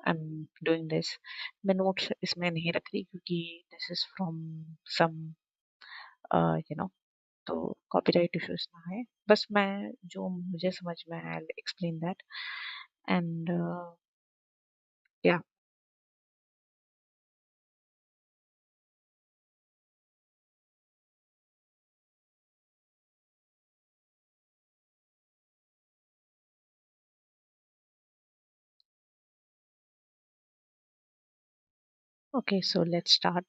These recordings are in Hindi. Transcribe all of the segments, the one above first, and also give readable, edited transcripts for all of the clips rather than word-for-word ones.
I'm doing this. मैं notes इसमें नहीं रख रही क्योंकि this is from some you know, तो कॉपीराइट इश्यूज ना है। बस मैं जो मुझे समझ में आया एक्सप्लेन दैट एंड या okay, so let's start.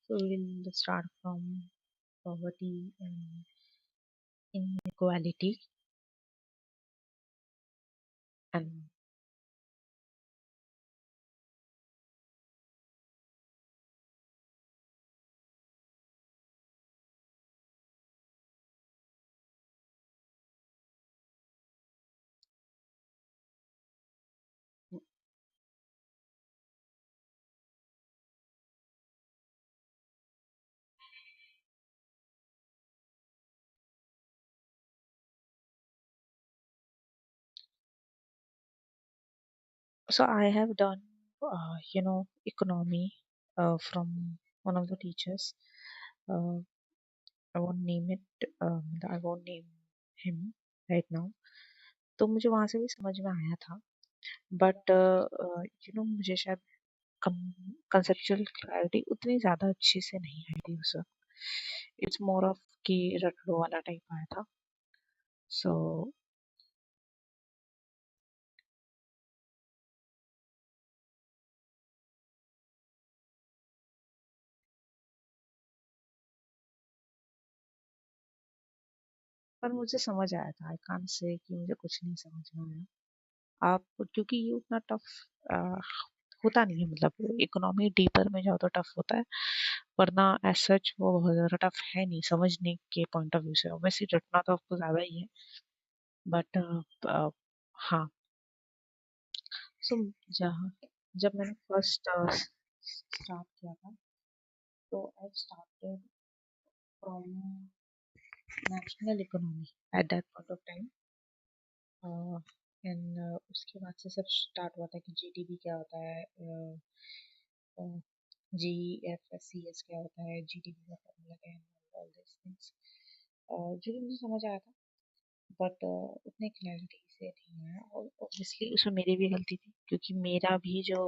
So we'll start from poverty and inequality. And so I have done economy from one of the teachers. uh, I won't name it, I won't name him right now. तो मुझे वहां से भी समझ में आया था, बट मुझे शायद कंसेप्चुअल क्लैरिटी उतनी ज्यादा अच्छी से नहीं आई थी उस वक्त। इट्स मोर ऑफ कि रट लो वाला टाइप आया था। सो पर मुझे समझ आया था, आई कांट से कि मुझे कुछ नहीं समझ में आया। आप क्योंकि ये उतना टफ होता नहीं है, मतलब इकोनॉमी डीपर में जाओ तो टफ होता है, वरना एज सच वो बहुत ज्यादा टफ है नहीं समझने के पॉइंट ऑफ व्यू से। ऑब्वियसली रटना तो आपको ज्यादा ही है, बट हाँ। सो जहाँ जब मैंने फर्स्ट स्टार्ट किया था, तो I started from national economy at that point of time. And उसके बाद से सब स्टार्ट हुआ था कि जीडीपी क्या होता है, जी एफ एस सी एस क्या होता है, जीडीपी का फॉर्मूला क्या है, ऑल दिस थिंग्स जो कि मुझे समझ आया था, बट उतने क्लैरिटी से नहीं आया। और ऑब्वियसली उसमें मेरी भी गलती थी, क्योंकि मेरा भी जो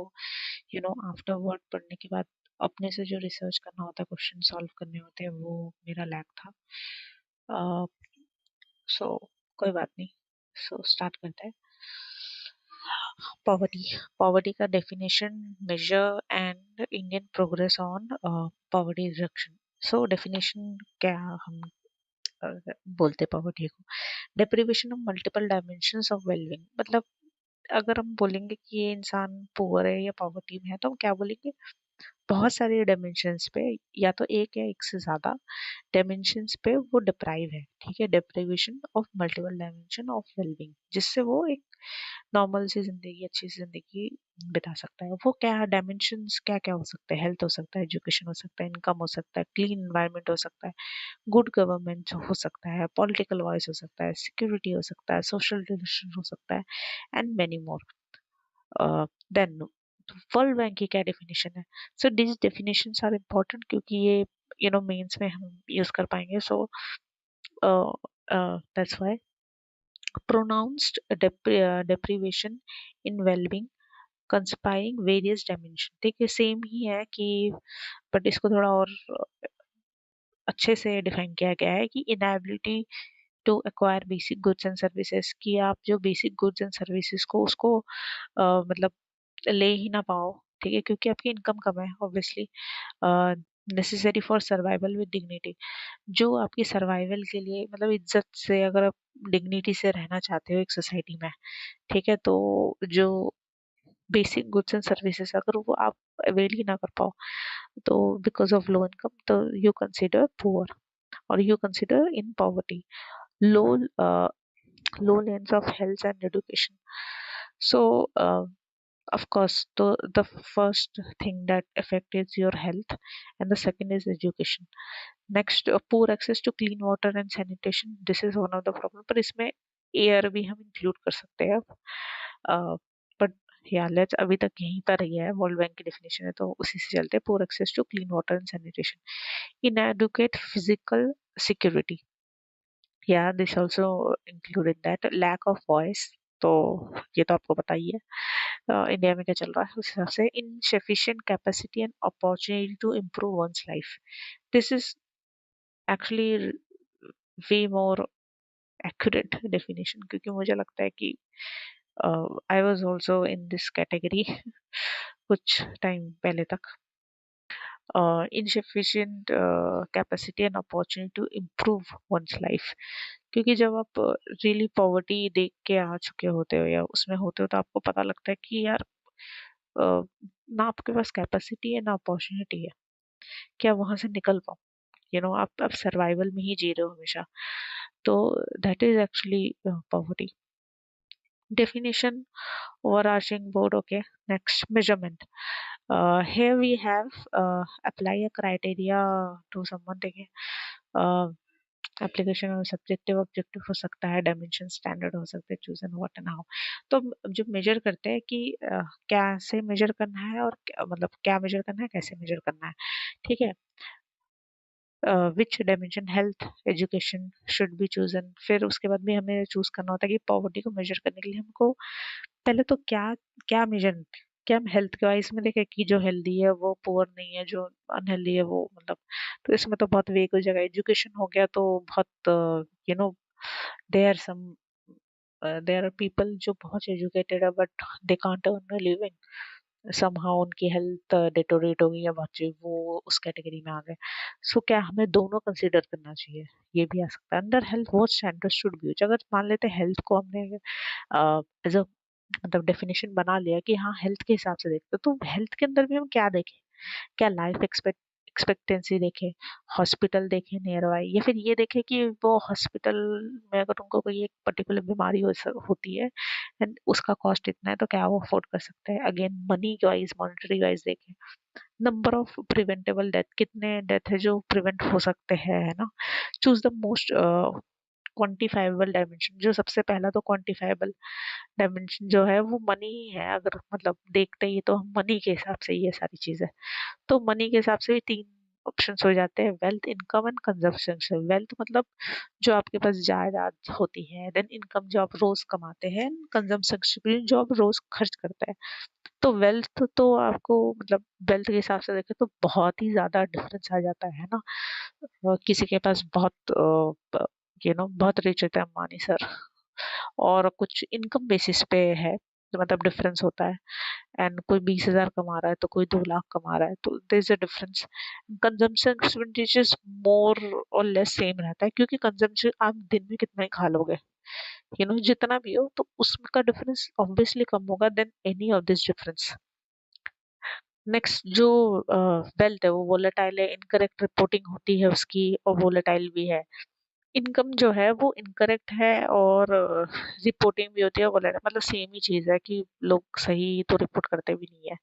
आफ्टर वर्ड पढ़ने के बाद अपने से जो रिसर्च करना होता है, क्वेश्चन सॉल्व करने होते हैं, वो मेरा लैक था। सो कोई बात नहीं। सो स्टार्ट करते हैं। पॉवर्टी पॉवर्टी का definition, measure and Indian progress on poverty reduction. So definition क्या हम अ, बोलते पॉवर्टी को? Deprivation of multiple dimensions of wellbeing. मतलब अगर हम बोलेंगे कि ये इंसान पुअर है या पॉवर्टी में है, तो हम क्या बोलेंगे? बहुत सारे डायमेंशंस पे, या तो एक या एक से ज्यादा डायमेंशंस पे वो डिप्राइव है। ठीक है, deprivation of multiple dimension of wellbeing, जिससे वो एक नॉर्मल सी जिंदगी, अच्छी सी जिंदगी बिता सकता है। वो क्या डायमेंशंस क्या क्या हो सकते हैं? हेल्थ हो सकता है, एजुकेशन हो सकता है, इनकम हो सकता है, क्लीन एनवायरनमेंट हो सकता है, गुड गवर्नमेंट हो सकता है, पॉलिटिकल वॉइस हो सकता है, सिक्योरिटी हो सकता है, सोशल रिलेशन हो सकता है, and many more. Then world bank की क्या डेफिनेशन है? So this definitions are important, क्योंकि ये मेंस में हम यूज कर पाएंगे। So that's why pronounced deprivation in well-being conspiring various dimension. देखिए सेम ही है कि, बट इसको थोड़ा और अच्छे से डिफाइन किया गया है कि inability to acquire basic goods and services, कि आप जो बेसिक गुड्स एंड सर्विसेज को उसको मतलब ले ही ना पाओ। ठीक है, क्योंकि आपकी इनकम कम है obviously. Necessary for survival with dignity, जो आपकी सर्वाइवल के लिए, मतलब इज्जत से, अगर आप डिग्निटी से रहना चाहते हो एक सोसाइटी में, ठीक है, तो जो बेसिक गुड्स एंड सर्विसेज अगर वो आप अवेल ही ना कर पाओ, तो बिकॉज ऑफ लो इनकम, तो यू कंसिडर पुअर, और you consider in poverty, low low levels of health and education. So of course, the first thing that affect is your health, and the second is education. Next, poor access to clean water and sanitation, this is one of the problem, पर इसमें एयर भी हम इंक्लूड कर सकते हैं अब। बट या लेट्स अभी तक यहीं पर ही है, वर्ल्ड बैंक की डेफिनेशन है तो उसी से चलते हैं। Poor access to clean water and sanitation, inadequate physical security, yeah this also included that, lack of voice, तो ये तो आपको पता ही है इंडिया में क्या चल रहा है उस हिसाब से। insufficient capacity and opportunity to improve one's life, this is actually way more accurate definition, क्योंकि मुझे लगता है कि I was also in this category कुछ टाइम पहले तक। Insufficient capacity and opportunity to improve one's life, क्योंकि जब आप रियली पॉवर्टी देख के आ चुके होते हो या उसमें होते हो तो आपको पता लगता है कि यार ना आपके पास कैपेसिटी है ना अपॉर्चुनिटी है, क्या वहां से निकल पाओ, आप सर्वाइवल में ही जी रहे हो हमेशा। तो that is actually poverty definition, overarching board. Okay, next, measurement. Here we have apply a criteria to someone, देखिए एप्लीकेशन में सब्जेक्टिव ऑब्जेक्टिव हो सकता है, डायमेंशन स्टैंडर्ड हो सकते हैं, choose and what and how. तो जो मेजर करते हैं कि कैसे मेजर करना है और मतलब क्या मेजर करना है, कैसे मेजर करना है, ठीक है। Which dimension, health, education should be chosen. फिर उसके बाद भी हमें चूज करना होता है कि पॉवर्टी को मेजर करने के लिए हमको पहले तो क्या क्या मेजर, क्या हम हेल्थ के वाइज में देखें कि जो हेल्दी है वो पुअर नहीं है, जो अनहेल्दी है वो मतलब, तो इसमें तो बहुत वेग हो जाएगा। एजुकेशन हो गया तो बहुत there some there are people जो बहुत एजुकेटेड है but they can't earn a living, somehow उनकी हेल्थ डिटोरेट हो गई या बच्चे वो उस कैटेगरी में आ गए। सो क्या हमें दोनों कंसीडर करना चाहिए, ये भी आ सकता है। Under health what standard should be, अगर मान लेते हैं हेल्थ को हमने एज अ मतलब डेफिनेशन बना लिया कि हाँ हेल्थ के हिसाब से देखते तो हेल्थ के अंदर भी हम क्या देखें, क्या लाइफ एक्सपेक्टेंसी देखें, हॉस्पिटल देखें नियर बाई, या फिर ये देखें कि वो हॉस्पिटल में अगर उनको कोई एक पर्टिकुलर बीमारी होती है एंड उसका कॉस्ट इतना है तो क्या वो अफोर्ड कर सकते हैं। Again money wise, monetary wise देखें। नंबर ऑफ प्रिवेंटेबल डेथ, कितने डेथ है जो प्रिवेंट हो सकते हैं, है ना। Choose the most quantifiable dimension, जो सबसे पहला तो क्वांटिफाइबल डायमेंशन जो है वो मनी ही है, अगर मतलब देखते ही तो हम मनी के हिसाब से ये सारी चीजें, तो मनी के हिसाब से भी तीन ऑप्शंस हो जाते हैं, wealth, income and consumption. Wealth मतलब जो आपके पास जायदाद होती है, देन इनकम जो आप रोज कमाते हैं, कंजम्पशन जो आप रोज खर्च करते हैं। तो वेल्थ तो आपको मतलब वेल्थ के हिसाब से देखें तो बहुत ही ज्यादा डिफरेंस आ जाता है ना। किसी के पास बहुत बहुत रिच होता है अंबानी सर, और कुछ इनकम बेसिस पे है, तो मतलब डिफरेंस होता है। एंड कोई 20,000 कमा रहा है तो कोई 2 लाख कमा रहा है, तो there is a difference. Consumption expenditures more और लेस सेम रहता है, क्योंकि कंजम्पशन आप दिन में कितना ही खा लोगे, जितना भी हो, तो उसका डिफरेंस ऑब्वियसली कम होगा then any of this difference. Next, जो वेल्थ है वो वोलेटाइल है, इनकरेक्ट रिपोर्टिंग होती है उसकी, और वोलेटाइल भी है। इनकम जो है वो इनकरेक्ट है और रिपोर्टिंग भी होती है वोलेटाइल, मतलब सेम ही चीज है कि लोग सही तो रिपोर्ट करते भी नहीं है,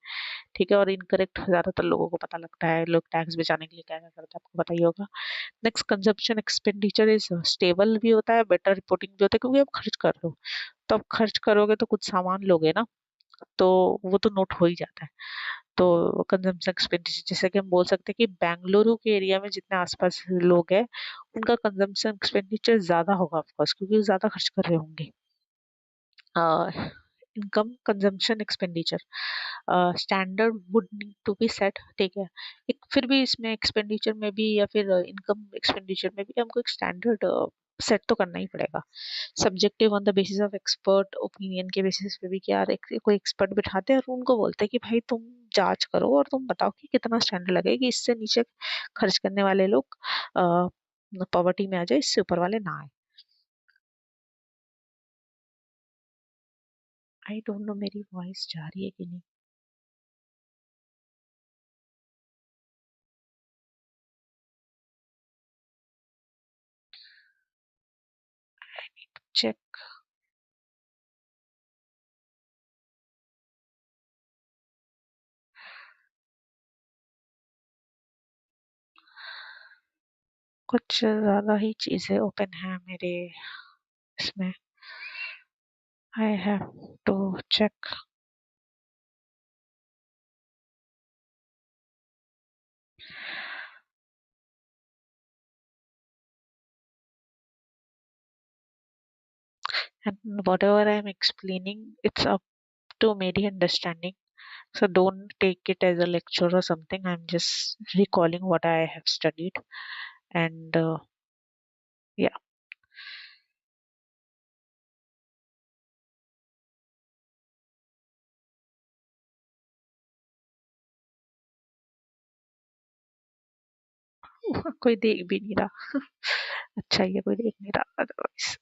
ठीक है। और इनकरेक्ट ज्यादातर लोगों को पता लगता है, लोग टैक्स बचाने के लिए क्या क्या करते हैं आपको पता ही होगा। Next, consumption expenditure is stable भी होता है, बेटर रिपोर्टिंग भी होता है, क्योंकि आप खर्च कर रहे हो, तो आप खर्च करोगे तो कुछ सामान लोगे ना, तो वो तो नोट हो ही जाता है। तो कंजम्पशन एक्सपेंडिचर, जैसे कि हम बोल सकते हैं कि बेंगलुरु के एरिया में जितने आसपास लोग हैं उनका कंजम्पशन एक्सपेंडिचर ज्यादा होगा ऑफकोर्स, क्योंकि वो ज्यादा खर्च कर रहे होंगे। Income consumption expenditure standard would need to be set, ठीक है। एक फिर भी इसमें एक्सपेंडिचर में भी या फिर इनकम एक्सपेंडिचर में भी हमको एक स्टैंडर्ड सेट तो करना ही पड़ेगा। Subjective on the basis of expert opinion के बेसिस पे भी, क्या कोई एक्सपर्ट बिठाते हैं और उनको बोलते हैं कि भाई तुम जांच करो और तुम बताओ कि कितना स्टैंडर्ड लगेगा कि इससे नीचे खर्च करने वाले लोग पॉवर्टी में आ जाए, इससे ऊपर वाले ना आए। आई डोंट नो मेरी वॉइस जा रही है कि नहीं। चेक। कुछ ज्यादा ही चीजें ओपन है मेरे इसमें। I have to check. And whatever I'm explaining, it's up to Mary understanding. So don't take it as a lecture or something. I'm just recalling what I have studied. And yeah, कोई देख भी नहीं रहा। अच्छा ही है कोई देख नहीं रहा अदरवाइज।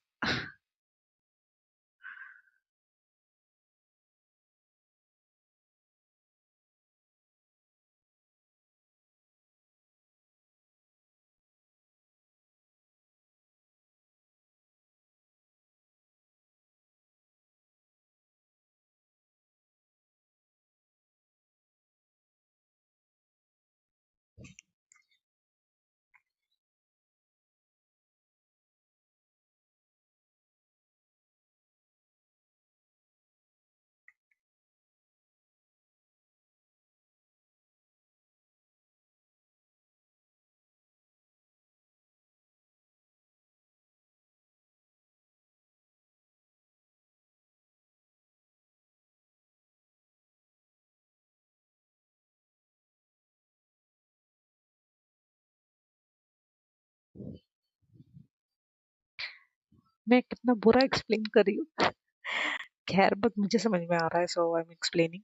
मैं कितना बुरा एक्सप्लेन कर रही हूँ। खैर बट मुझे समझ में आ रहा है, so I am explaining.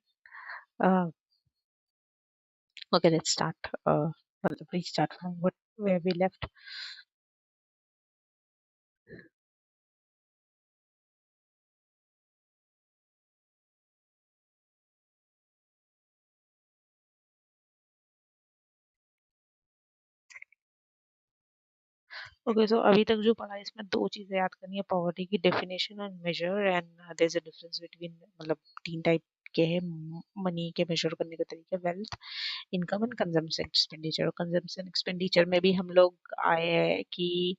Okay let's start. मतलब we start from what where we left. Okay so अभी तक जो पढ़ा है इसमें दो चीजें याद करनी है, पॉवर्टी की definition and measure, and there is a difference between, मतलब तीन टाइप के हैं मनी के मेजर करने के तरीके, wealth, income and consumption expenditure. और कंजम्पशन एक्सपेंडिचर में भी हम लोग आए हैं कि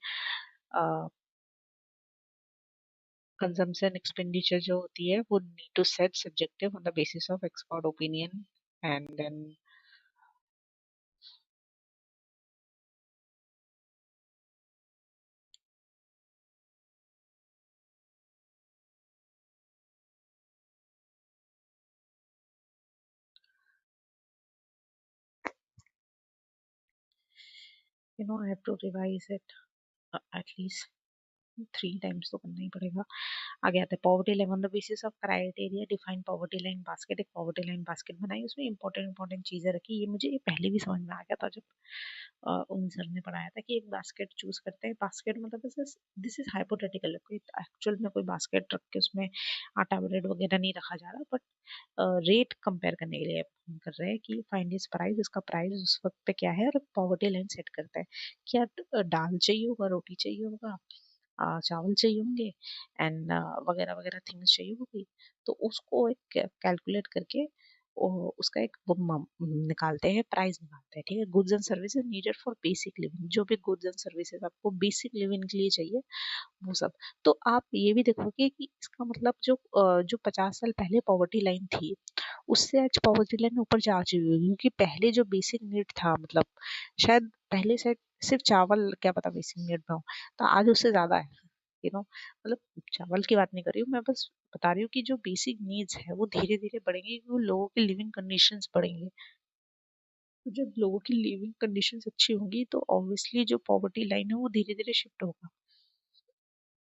कंजम्पशन एक्सपेंडिचर जो होती है वो need to set subjective on the basis of expert opinion, and then you know I have to revise it at least 3 times तो करना ही पड़ेगा। आगे आता है poverty line on the basis of criteria define poverty line basket. एक पॉवर्टी लाइन बास्केट बनाई, उसमें इंपॉर्टेंट चीजें रखी। ये मुझे ये पहले भी समझ में आ गया था जब उन सर ने पढ़ाया था कि एक बास्केट चूज करते हैं। बास्केट मतलब दिस इज हाइपोथेटिकल, कोई एक्चुअल में कोई बास्केट रख के उसमें आटा ब्रेड वगैरह नहीं रखा जा रहा, बट रेट कंपेयर करने के लिए हम कर रहे हैं कि फाइंड इज प्राइस, इसका प्राइस उस वक्त पे क्या है, और पॉवर्टी लाइन सेट करता है। क्या दाल चाहिए होगा, रोटी चाहिए होगा, चावल चाहिए होंगे, एंड वगैरह वगैरह थिंग्स चाहिए होगी। तो उसको एक कैलकुलेट करके उसका एक वो निकालते हैं, प्राइस निकालते हैं। ठीक है, goods and services needed for basic living, जो भी गुड्स एंड सर्विसेज आपको बेसिक लिविंग के लिए चाहिए वो सब। तो आप ये भी देखोगे कि इसका मतलब जो 50 साल पहले पॉवर्टी लाइन थी, उससे आज पॉवर्टी लाइन ऊपर जा चुकी है, क्योंकि पहले जो बेसिक नीड था, मतलब शायद पहले से सिर्फ चावल क्या पता बेसिक नीड में हो, तो आज उससे ज्यादा है। मतलब चावल की बात नहीं कर रही हूँ मैं, बस बता रही हूँ कि जो बेसिक नीड्स है वो धीरे धीरे बढ़ेंगे, क्योंकि लोगों की लिविंग कंडीशंस बढ़ेंगे। तो जब लोगों की लिविंग कंडीशंस अच्छी होंगी तो ऑब्वियसली जो पॉवर्टी लाइन है वो धीरे धीरे शिफ्ट होगा।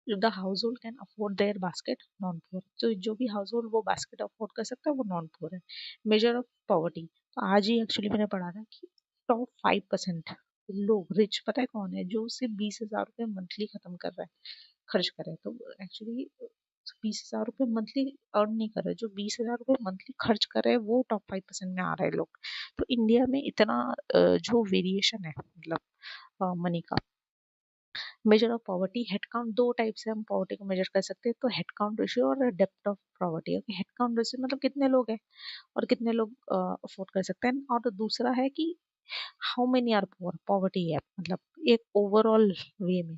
The household can afford their basket non poor, तो जो भी हाउस होल्ड वो बास्केट अफोर्ड कर सकता है वो नॉन पुअर है। मेजर ऑफ पॉवर्टी, तो आज ही एक्चुअली मैंने पढ़ा था कि टॉप 5% लोग रिच पता है कौन है, जो सिर्फ 20,000 रुपये मंथली खत्म कर रहा है, खर्च कर रहा है। तो एक्चुअली 20,000 रुपये मंथली अर्न नहीं कर रहे, जो 20,000 रुपये मंथली खर्च कर रहे हैं वो टॉप 5% में आ रहे हैं लोग। तो इंडिया में इतना जो वेरिएशन है, मतलब मनी का। Major of poverty, head count, दो टाइप से हम पॉवर्टी को मेजर कर सकते हैं, तो हेड काउंट रेशियो और depth of poverty. Head count ratio मतलब कितने लोग हैं और कितने लोग अफोर्ड कर सकते हैं, और दूसरा है कि how many are poor, poverty है मतलब एक ओवरऑल वे में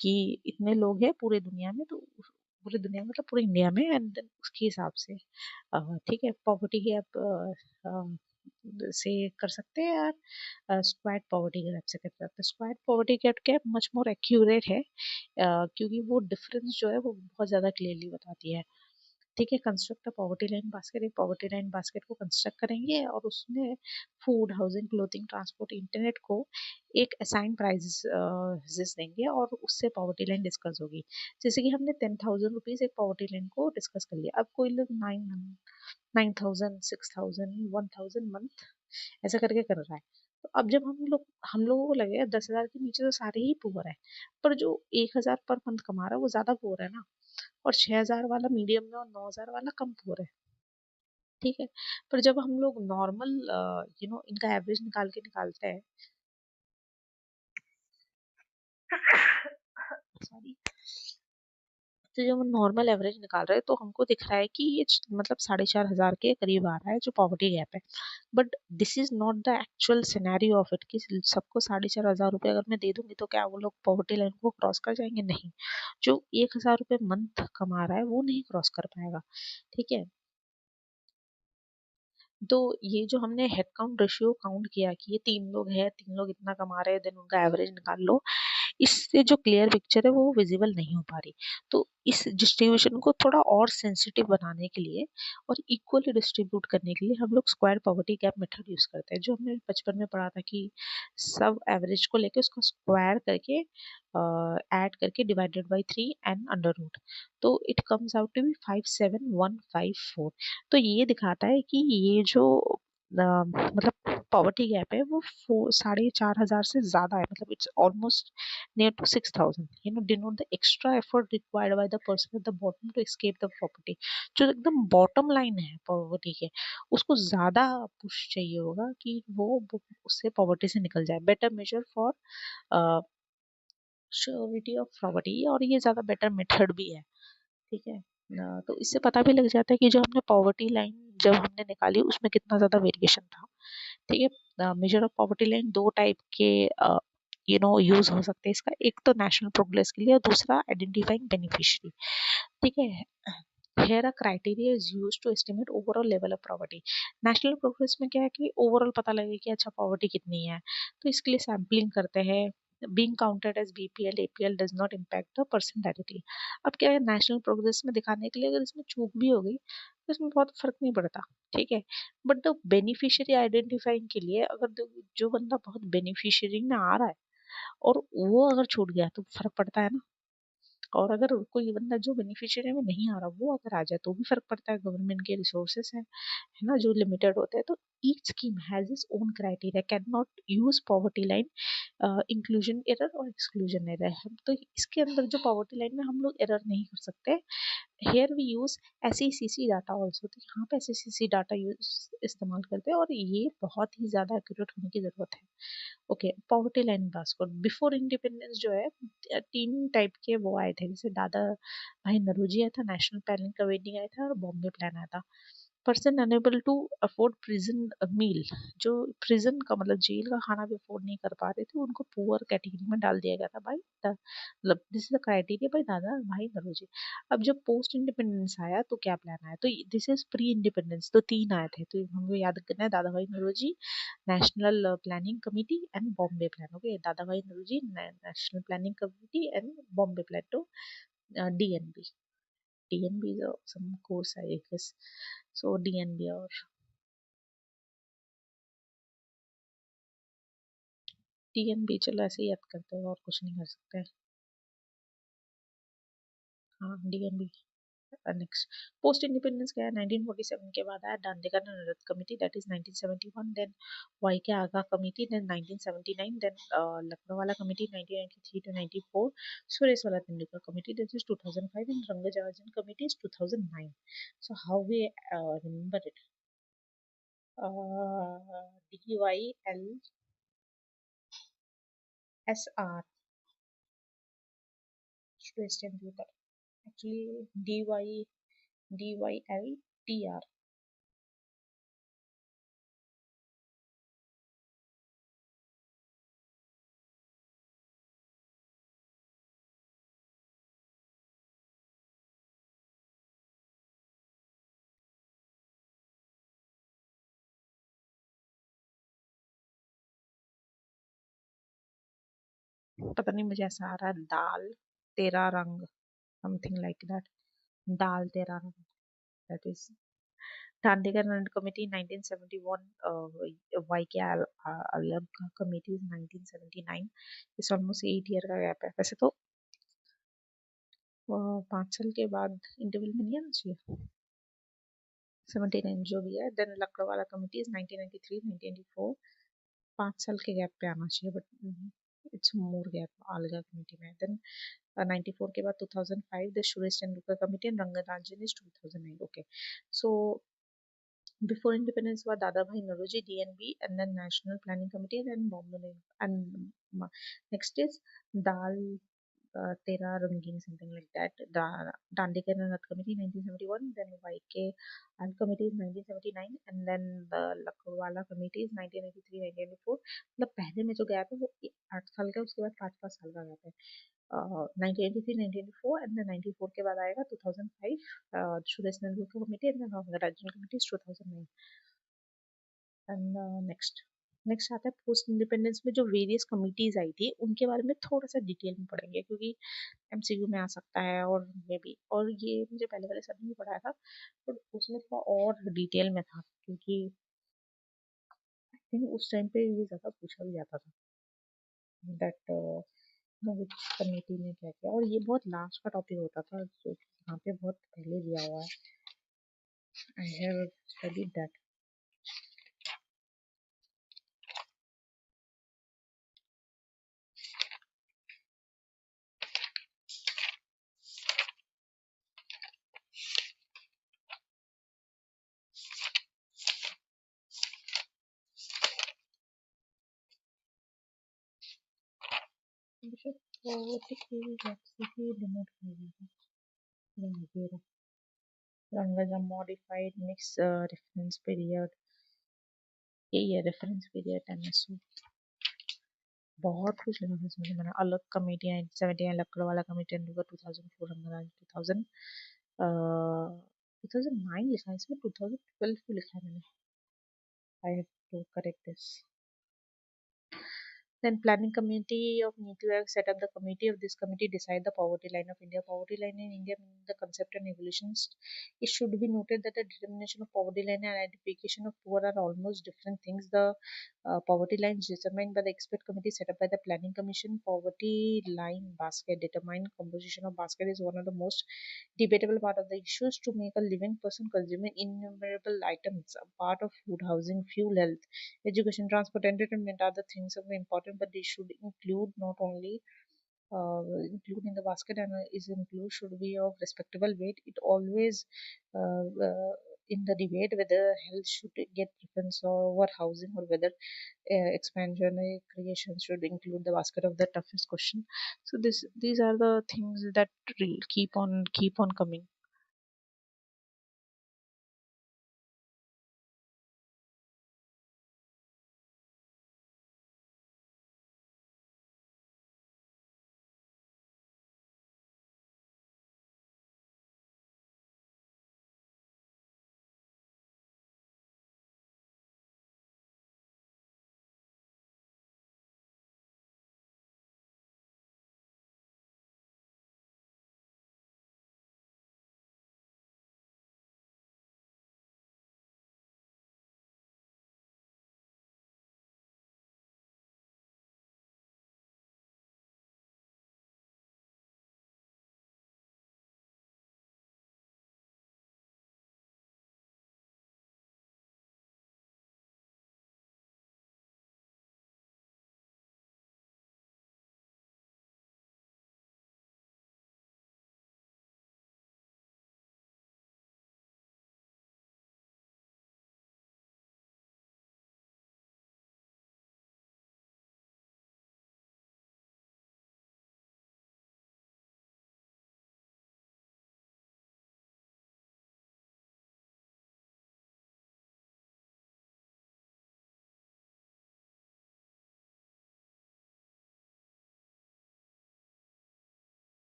कि इतने लोग हैं पूरे दुनिया में, तो पूरी दुनिया में, मतलब पूरी इंडिया में, एंड देन उसके हिसाब से ठीक है पॉवर्टी गैप से कर सकते हैं, यार स्क्वाड पॉवर्टी गैप से कर सकते हैं। Squad poverty gap much more accurate है, क्योंकि वो डिफरेंस जो है वो बहुत ज़्यादा क्लियरली बताती है। ठीक है, construct a poverty line basket, एक पॉवर्टी लाइन बास्केट को कंस्ट्रक्ट करेंगे और उसमें food, housing, clothing, transport, internet को एक असाइन प्राइजेस देंगे और उससे पॉवर्टी लाइन डिस्कस होगी। जैसे कि हमने 10,000 रुपीज एक पॉवर्टी लाइन को डिस्कस कर लिया, अब कोई लोग 9,000, 6,000, 1,000 मंथ ऐसा करके कर रहा है। तो अब जब हम लोगों को लगेगा 10,000 के नीचे तो सारे ही पुअर है, पर जो 1,000 पर मंथ कमा रहा है वो ज्यादा पुअर है ना, और 6,000 वाला मीडियम में और 9,000 वाला कम पुअर है। ठीक है, पर जब हम लोग नॉर्मल इनका एवरेज निकाल के निकालते हैं, सॉरी, तो जब हम नॉर्मल एवरेज निकाल रहे हैं तो हमको दिख रहा है कि ये मतलब 4,500 के करीब आ रहा है जो पॉवर्टी गैप है। But this is not the actual scenario of it कि सबको 4,500 रुपये अगर मैं दे दूंगी तो क्या वो लोग पॉवर्टी लाइन को क्रॉस कर जाएंगे? नहीं। जो 1,000 रुपये मंथ कमा रहा है वो नहीं क्रॉस कर पाएगा। ठीक है, तो ये जो हमने हेड काउंट रेशियो काउंट किया कि ये 3 लोग हैं, 3 लोग इतना कमा रहे हैं, देन उनका एवरेज निकाल लो, इससे जो क्लियर पिक्चर है वो विजिबल नहीं हो पा रही। तो इस डिस्ट्रीब्यूशन को थोड़ा और सेंसिटिव बनाने के लिए और इक्वली डिस्ट्रीब्यूट करने के लिए हम लोग square poverty gap method use करते हैं, जो हमने बचपन में पढ़ा था कि सब एवरेज को लेके उसको स्क्वायर करके ऐड करके divided by 3 and under root, तो it comes out to be 57154। तो ये दिखाता है कि ये जो मतलब पॉवर्टी गैप है वो 4,500 से ज्यादा है, मतलब it's almost near to 6,000, denote the extra effort required by the person at the bottom to escape the poverty. जो एकदम बॉटम लाइन है पॉवर्टी के, उसको ज्यादा पुश चाहिए होगा कि वो उससे पॉवर्टी से निकल जाए। Better measure for surety of poverty, और ये ज्यादा बेटर मेथड भी है। ठीक है, तो इससे पता भी लग जाता है कि जो हमने पॉवर्टी लाइन जब हमने निकाली उसमें कितना ज्यादा वेरिएशन था। ठीक है, मेजर ऑफ पॉवर्टी लाइन दो टाइप के यूज हो सकते हैं इसका, एक तो नेशनल प्रोग्रेस के लिए और दूसरा आइडेंटिफाइंग बेनिफिशियरी। ठीक है, here a criteria is used to estimate overall level of poverty। National progress में क्या है कि ओवरऑल पता लगे कि अच्छा पॉवर्टी कितनी है, तो इसके लिए सैम्पलिंग करते हैं। being counted as BPL APL does not impact the person directly। अब क्या है, नेशनल प्रोग्रेस में दिखाने के लिए अगर इसमें चूक भी हो गई तो इसमें बहुत फर्क नहीं पड़ता। ठीक है, बट द बेनिफिशियरी आइडेंटिफाइंग के लिए अगर जो बंदा बहुत बेनिफिशियरी में आ रहा है और वो अगर छूट गया तो फर्क पड़ता है ना। और अगर कोई बंदा जो बेनिफिशियरी में नहीं आ रहा वो अगर आ जाए तो भी फर्क पड़ता है, गवर्नमेंट के रिसोर्सेस है ना जो लिमिटेड होते हैं। तो each scheme has its own criteria, can not use poverty line inclusion error और एक्सक्लूजन एरर। हम तो इसके अंदर जो पॉवर्टी लाइन में हम लोग एरर नहीं कर सकते। Here we use SECC data also, तो यहाँ पे SECC डाटा यूज इस्तेमाल करते हैं और ये बहुत ही ज्यादा एक्यूरेट होने की जरूरत है। Okay, poverty line basket before independence जो है 3 टाइप के वो आए थे, जैसे दादा भाई नरोजी आया था, नेशनल प्लानिंग कमेटी आया था और बॉम्बे प्लान आया था। Person unable to afford prison meal, जो प्रिजन का मतलब जेल का खाना भी अफोर्ड नहीं कर पा रहे थे उनको पुअर कैटेगरी में डाल दिया गया था भाई, मतलब this is the criteria bye दादा भाई नरोजी। अब जब पोस्ट इंडिपेंडेंस आया तो क्या प्लान आया, तो दिस इज प्री इंडिपेंडेंस, तो 3 आए थे, तो हमको याद करना है दादा भाई Naoroji, national planning committee and Bombay plan. Okay, दादा भाई Naoroji, national planning committee and Bombay plan, तो DNB, DNB is some course I guess, so DNB और DNB, चलो ऐसे ही याद करते हैं और कुछ नहीं कर सकते। हाँ, DNB। नेक्स्ट, पोस्ट इंडिपेंडेंस क्या है, 1947 के बाद आया दांडेकर नरत committee, that is 1971, then Y K Alagh committee, then 1979, then Lakdawala committee 1993 to 94, Suresh वाला Tendulkar committee that is 2005, and Rangarajan committee is 2009। So how we remember it, DYLSR, Suresh Tendulkar, actually DYLTR। पता नहीं मुझे ऐसा आ रहा है, दाल तेरा रंग, समथिंग लाइक दैट, दाल तेरा रंग, that is Dandekar and Committee 1971, YK Alam Committee is 1979. It's almost 8 year का गैप है वैसे तो। 5 साल के बाद इंटरवल में नहीं आना चाहिए, 79 जो भी है। देन लकड़वाला कमिटी इज 1993 1994, 5 साल के गैप पे आना चाहिए, बट इट्स मोर गैप अलगा कमिटी में। देन 94 के बाद 2005 the Suresh Tendulkar committee and Rangarajan is 2009। Okay, so before independence was Dadabhai Naroji DNB and then National Planning Committee and then Bombay and next is Dal Tera Rangin, something like that. Dandekar and Rath Committee 1971, then YK Al Committee is 1979 and then the Lakwala Committee is 1983 1994। मतलब पहले में जो गैप है वो 8 साल का है, उसके बाद 5-5 साल का गैप है। 1983 1994 एंड देन 94 के बाद आएगा 2005 Suresh Tendulkar committee and then Rangarajan committee 2009। And next आता है पोस्ट इंडिपेंडेंस में जो वेरियस कमिटीज आई थी उनके बारे में थोड़ा सा डिटेल में पढ़ेंगे, क्योंकि एमसीक्यू में आ सकता है और मे बी, और ये मुझे पहले वाले सब में पढ़ाया था तो उसमें थोड़ा और डिटेल में था, क्योंकि आई थिंक उस टाइम पे ये ज़्यादा पूछा भी जाता था दैट विच कमेटी ने क्या किया, और ये बहुत लास्ट का टॉपिक होता था जो कि यहाँ पे बहुत पहले दिया हुआ है। I have studied that. Rangarajan modified mix reference period, यही है रेफरेंस पीरियड एमएसओ। बहुत कुछ लिखा है इसमें, मैंने अलग कमेटी 1970 लकड़वाला कमेटी 2004 रंगराज 2009 लिखा है इसमें, 2012 को लिखा है मैंने। I have to correct this. Then planning committee of NITI Aayog set up the committee of this committee decide the poverty line of India. Poverty line in India meaning the concept and evolutions. It should be noted that the determination of poverty line and identification of poor are almost different things. The poverty line is determined by the expert committee set up by the planning commission. Poverty line basket determined composition of basket is one of the most debatable part of the issues. To make a living person consuming innumerable items, a part of food, housing, fuel, health, education, transport, entertainment are the things that are important, but they should include not only include in the basket and is include should be of respectable weight. It always in the debate whether health should get preference over housing or whether expansion creation should include the basket of the toughest question. So these are the things that keep on coming.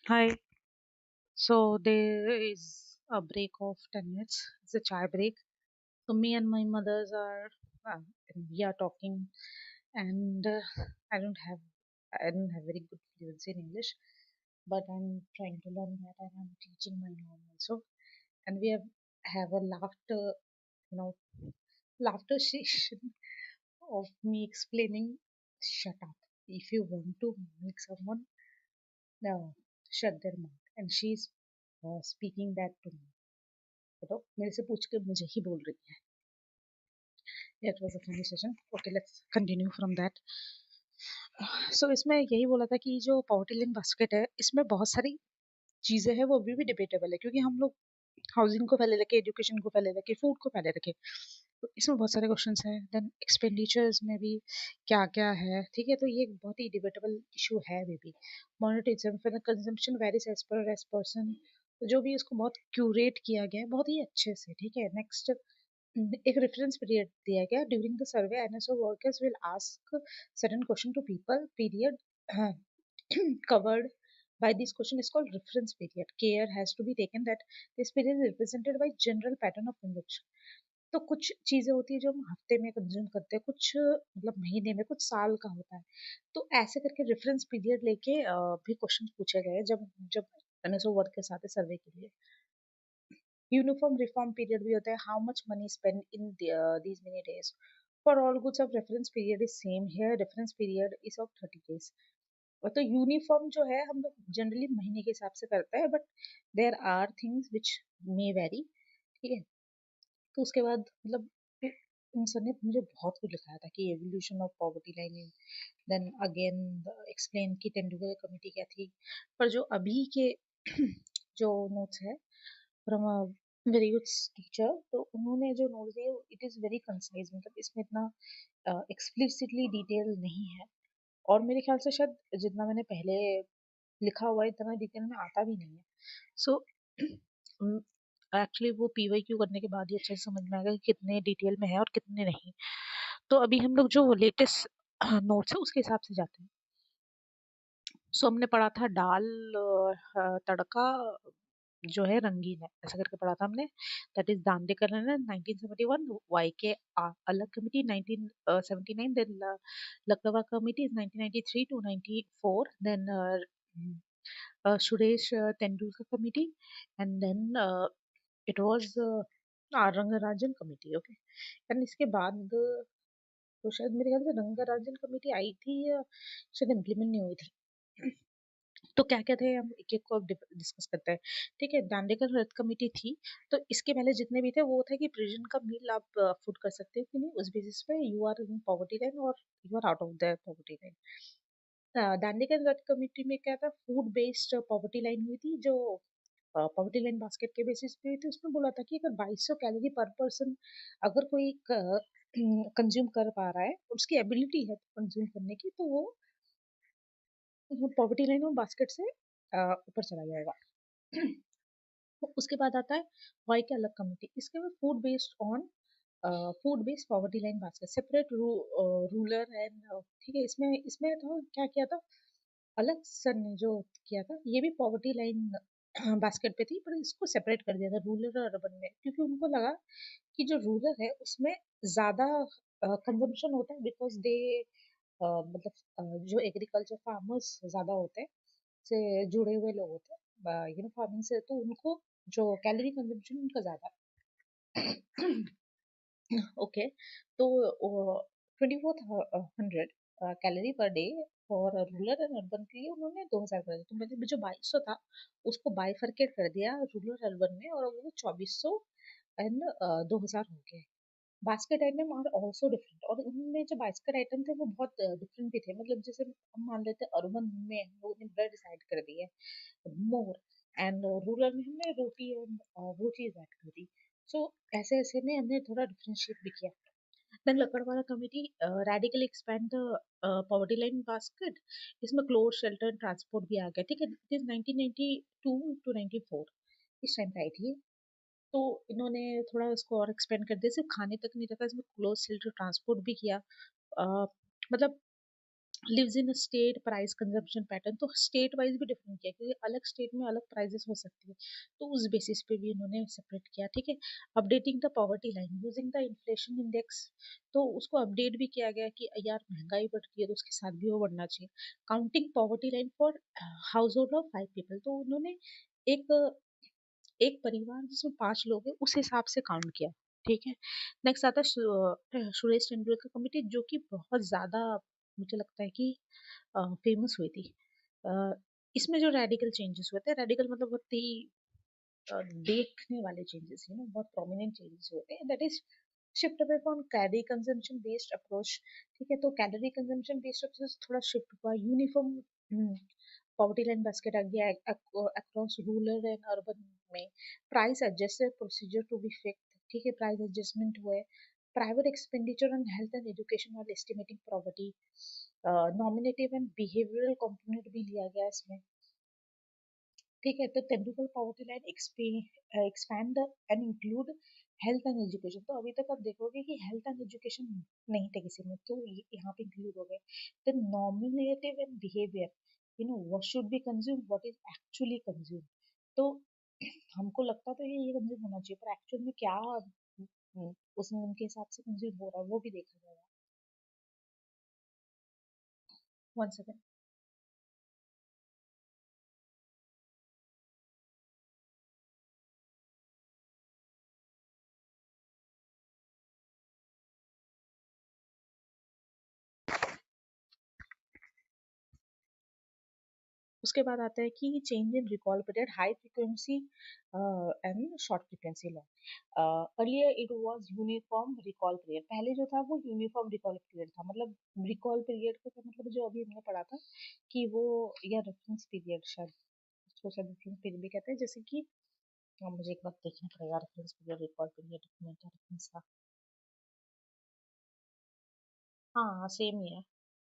Hi. So there is a break of 10 minutes. It's a chai break. So me and my mothers are uh, we are talking, and I don't have I don't have very good fluency in English, but I'm trying to learn that, and I'm teaching my mom also. And we have a you know, laughter session of me explaining, shut up. If you want to make someone shut their mouth, and she's speaking that to me. मेरे से पूछ के मुझे ही बोल रही है. It was a funny session. Okay, let's continue from that. So इसमें यही बोला था कि जो पॉवर्टी लाइन बास्केट है इसमें बहुत सारी चीजें हैं वो अभी भी डिबेटेबल है क्योंकि हम लोग हाउसिंग को पहले रखे, एजुकेशन को पहले रखे, फूड को पहले रखे. तो इसमें बहुत सारे क्वेश्चंस हैं. देन एक्सपेंडिचर्स में भी क्या क्या है, ठीक है. तो ये एक बहुत ही डिबेटेबल इशू है अभी भी. मोनेटिज्म, फिर कंजम्पशन वेरीज एज पर्सन. जो भी इसको बहुत क्यूरेट किया गया है बहुत ही अच्छे से, ठीक है. नेक्स्ट, एक रेफरेंस पीरियड दिया गया. During the survey NSO workers will ask certain question to people. Period covered by this question is called reference period. Care has to be taken that this period is represented by general pattern of consumption. तो कुछ चीजें होती है जो हम हफ्ते में कंज्यूम करते हैं, कुछ मतलब महीने में, कुछ साल का होता है. तो ऐसे करके रेफरेंस पीरियड लेके भी क्वेश्चन पूछे गए जब जब एनएसओ वर्क के साथ सर्वे के लिए. यूनिफॉर्म रिफॉर्म पीरियड भी होता है. How much money spend in these many days for all goods of reference period is same here. Reference period is of 30 days. तो यूनिफॉर्म जो है हम लोग जनरली महीने के हिसाब से करते हैं, but there are things which may vary, ठीक है. तो उसके बाद मतलब इन सर ने मुझे बहुत कुछ लिखाया था कि evolution of poverty line. Then again explain की तेंदुलकर कमेटी क्या थी. पर जो अभी के जो नोट्स है from a very good teacher, तो उन्होंने जो नोट्स दिए इट इज़ वेरी कंसाइज. मतलब इसमें इतना एक्सप्लिसिटली डिटेल नहीं है, और मेरे ख्याल से शायद जितना मैंने पहले लिखा हुआ है इतना डिटेल में आता भी नहीं है. सो एक्चुअली वो पीवाईक्यू करने के बाद ही अच्छे से समझ में आएगा कि कितने डिटेल में है और कितने नहीं. तो अभी हम लोग जो लेटेस्ट नोट्स है उसके हिसाब से जाते हैं. सो हमने पढ़ा था दाल तड़का जो है रंगीन है, ऐसा करके पढ़ा था हमने. दैट इज दांडेकर ने 1971, Y K Alagh committee 1979, then लकवा committee is 1993 to 94, then Suresh Tendulkar committee, and then it was Rangarajan committee. Okay. And इसके बाद तो शायद मेरे ख्याल से रंगराजन कमेटी आई थी या शायद इम्प्लीमेंट नहीं हुई थी. तो क्या क्या थे हम एक एक को अब डिस्कस करते हैं. ठीक है. दांडेकर रथ कमेटी थी. तो इसके पहले जितने भी थे वो था कि प्रिजन का मील आप अफोर्ड कर सकते हो कि नहीं, उस बेसिस पे you are in poverty line और you are out of the poverty line. Dandekar Rath committee में क्या था, फूड बेस्ड पॉवर्टी लाइन हुई थी जो पॉवर्टी लाइन बास्केट के बेसिस पे हुई थी. उसमें बोला था कि अगर 2200 कैलोरी पर पर्सन अगर कोई कंज्यूम कर पा रहा है, उसकी एबिलिटी है कंज्यूम करने की, तो वो पॉवर्टी लाइन और बास्केट से ऊपर चला जाएगा. उसके बाद आता है वाई के अलग कमिटी. इसके बाद food based on food based poverty line basket separate rural and, ठीक है. इसमें इसमें तो क्या किया था, अलग सर ने जो किया था ये भी पॉवर्टी लाइन बास्केट पे थी, पर इसको सेपरेट कर दिया था रूरल और अर्बन में, क्योंकि उनको लगा कि जो रूरल है उसमें ज्यादा कंजम्पशन होता है, बिकॉज दे मतलब जो एग्रीकल्चर फार्मर्स ज्यादा होते हैं से जुड़े हुए लोग होते हैं फार्मिंग से, तो उनको जो कैलोरी कंजम्पशन उनका ज्यादा. ओके. तो 2400 कैलोरी पर डे और रूरल एंड अर्बन के लिए उन्होंने 2000 कर दिया. तो मतलब जो 2200 था उसको बाइफरकेट कर दिया रूरल अर्बन में, और वो 2400 एंड 2000 हो गए. Basket item are also different, और उनमें जो बास्केट आइटम थे वो बहुत डिफरेंट भी थे. मतलब जैसे हम मान लेते हैं अर्बन में हम लोगों ने ब्रेड डिसाइड कर दी है मोर, एंड रूरल में हमने रोटी एंड वो चीज ऐड कर दी. सो ऐसे ऐसे में हमने थोड़ा डिफरेंशिएट भी किया. Then Lakdawala committee radically expand the poverty line basket. इसमें क्लोथ शेल्टर ट्रांसपोर्ट भी आ गया. ठीक है. इट इज 1992 टू 94, इस टाइम पे आई थी. तो इन्होंने थोड़ा उसको और एक्सपेंड कर दिया. सिर्फ खाने तक नहीं रखा, इसमें क्लोथ शेल्टर ट्रांसपोर्ट भी किया. मतलब lives in state price consumption pattern, तो स्टेट वाइज भी डिफरेंट किया क्योंकि अलग स्टेट में अलग प्राइजेस हो सकती है, तो उस बेसिस पे भी इन्होंने सेपरेट किया। ठीक है, updating the poverty line using the inflation index, तो उसको अपडेट भी किया गया कि यार महंगाई बढ़ रही है तो उसके साथ भी वो बढ़ना चाहिए। Counting poverty line for house hold of 5 people, तो उन्होंने एक एक परिवार जिसमें 5 लोग हैं उस हिसाब से काउंट किया। ठीक है, नेक्स्ट आता है सुरेश तेंदुलकर कमेटी, जो कि बहुत ज्यादा मुझे लगता है कि फेमस हुई थी। अ, इसमें जो रेडिकल चेंजेस हुए थे, रेडिकल मतलब बहुत ही देखने वाले चेंजेस, बहुत प्रोमिनेंट चेंजेस हुए थे, that is shift away from calorie consumption based approach. ठीक है, तो कैलोरी कंजम्पशन बेस्ड अप्रोच थोड़ा शिफ्ट हुआ, यूनिफॉर्म पॉवर्टी लाइन बास्केट आ गया अक्रॉस रूरल एंड अर्बन में, price adjusted procedure to be fix. ठीक है, प्राइस एडजस्टमेंट हुए, private expenditure on health and education और estimating property, nominative and behavioural component भी लिया गया इसमें। ठीक है, तो Tendulkar poverty line expand and include health and education, तो अभी तक आप देखोगे कि हेल्थ एंड एजुकेशन नहीं थे किसी में, तो यहाँ पे इंक्लूड हो गए। The nominative and behaviour, what should be consume, what is actually consume, तो हमको लगता तो ये कंज्यूम होना चाहिए, पर एक्चुअल में क्या उसमें उनके हिसाब से कंज्यूम हो रहा है वो भी देखा जाएगा। One second. उसके बाद आता है कि change in recall period, high frequency and short frequency law. Earlier it was uniform recall period, पहले जो था वो यूनिफॉर्म रिकॉल पीरियड था, मतलब रिकॉल पीरियड का मतलब जो अभी हमने पढ़ा था कि वो, या रेफरेंस पीरियड शायद, उसको शायद रेफरेंस पीरियड भी कहते हैं, जैसे कि मुझे एक बार देखना पड़ेगा रेफरेंस पीरियड रिकॉल पीरियड में क्या रेफरेंस था। हाँ सेम ही है।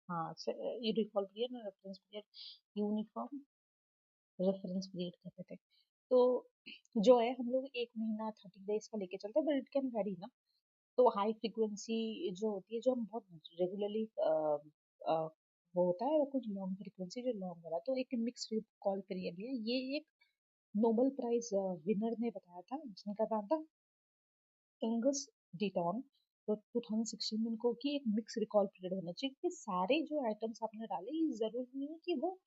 हाँ, ये रिकॉल पीरियड और reference period uniform reference period कहते थे। तो जो है हम लोग 1 महीना 30 डेज का लेके चलते हैं, बट इट कैन वेरी ना। तो हाई फ्रीक्वेंसी जो होती है, जो हम बहुत रेगुलरली वो होता है, और कुछ लॉन्ग फ्रीक्वेंसी जो लॉन्ग वाला, तो एक मिक्स कॉल पीरियड है ये। एक नोबेल प्राइज विनर ने बताया था, जिनका नाम था एंगस डिटॉन, तो 2016 में इनको कि एक मिक्स रिकॉल पीरियड होना चाहिए, क्योंकि सारे जो आइटम्स आपने डाले ये जरूरी नहीं है कि वो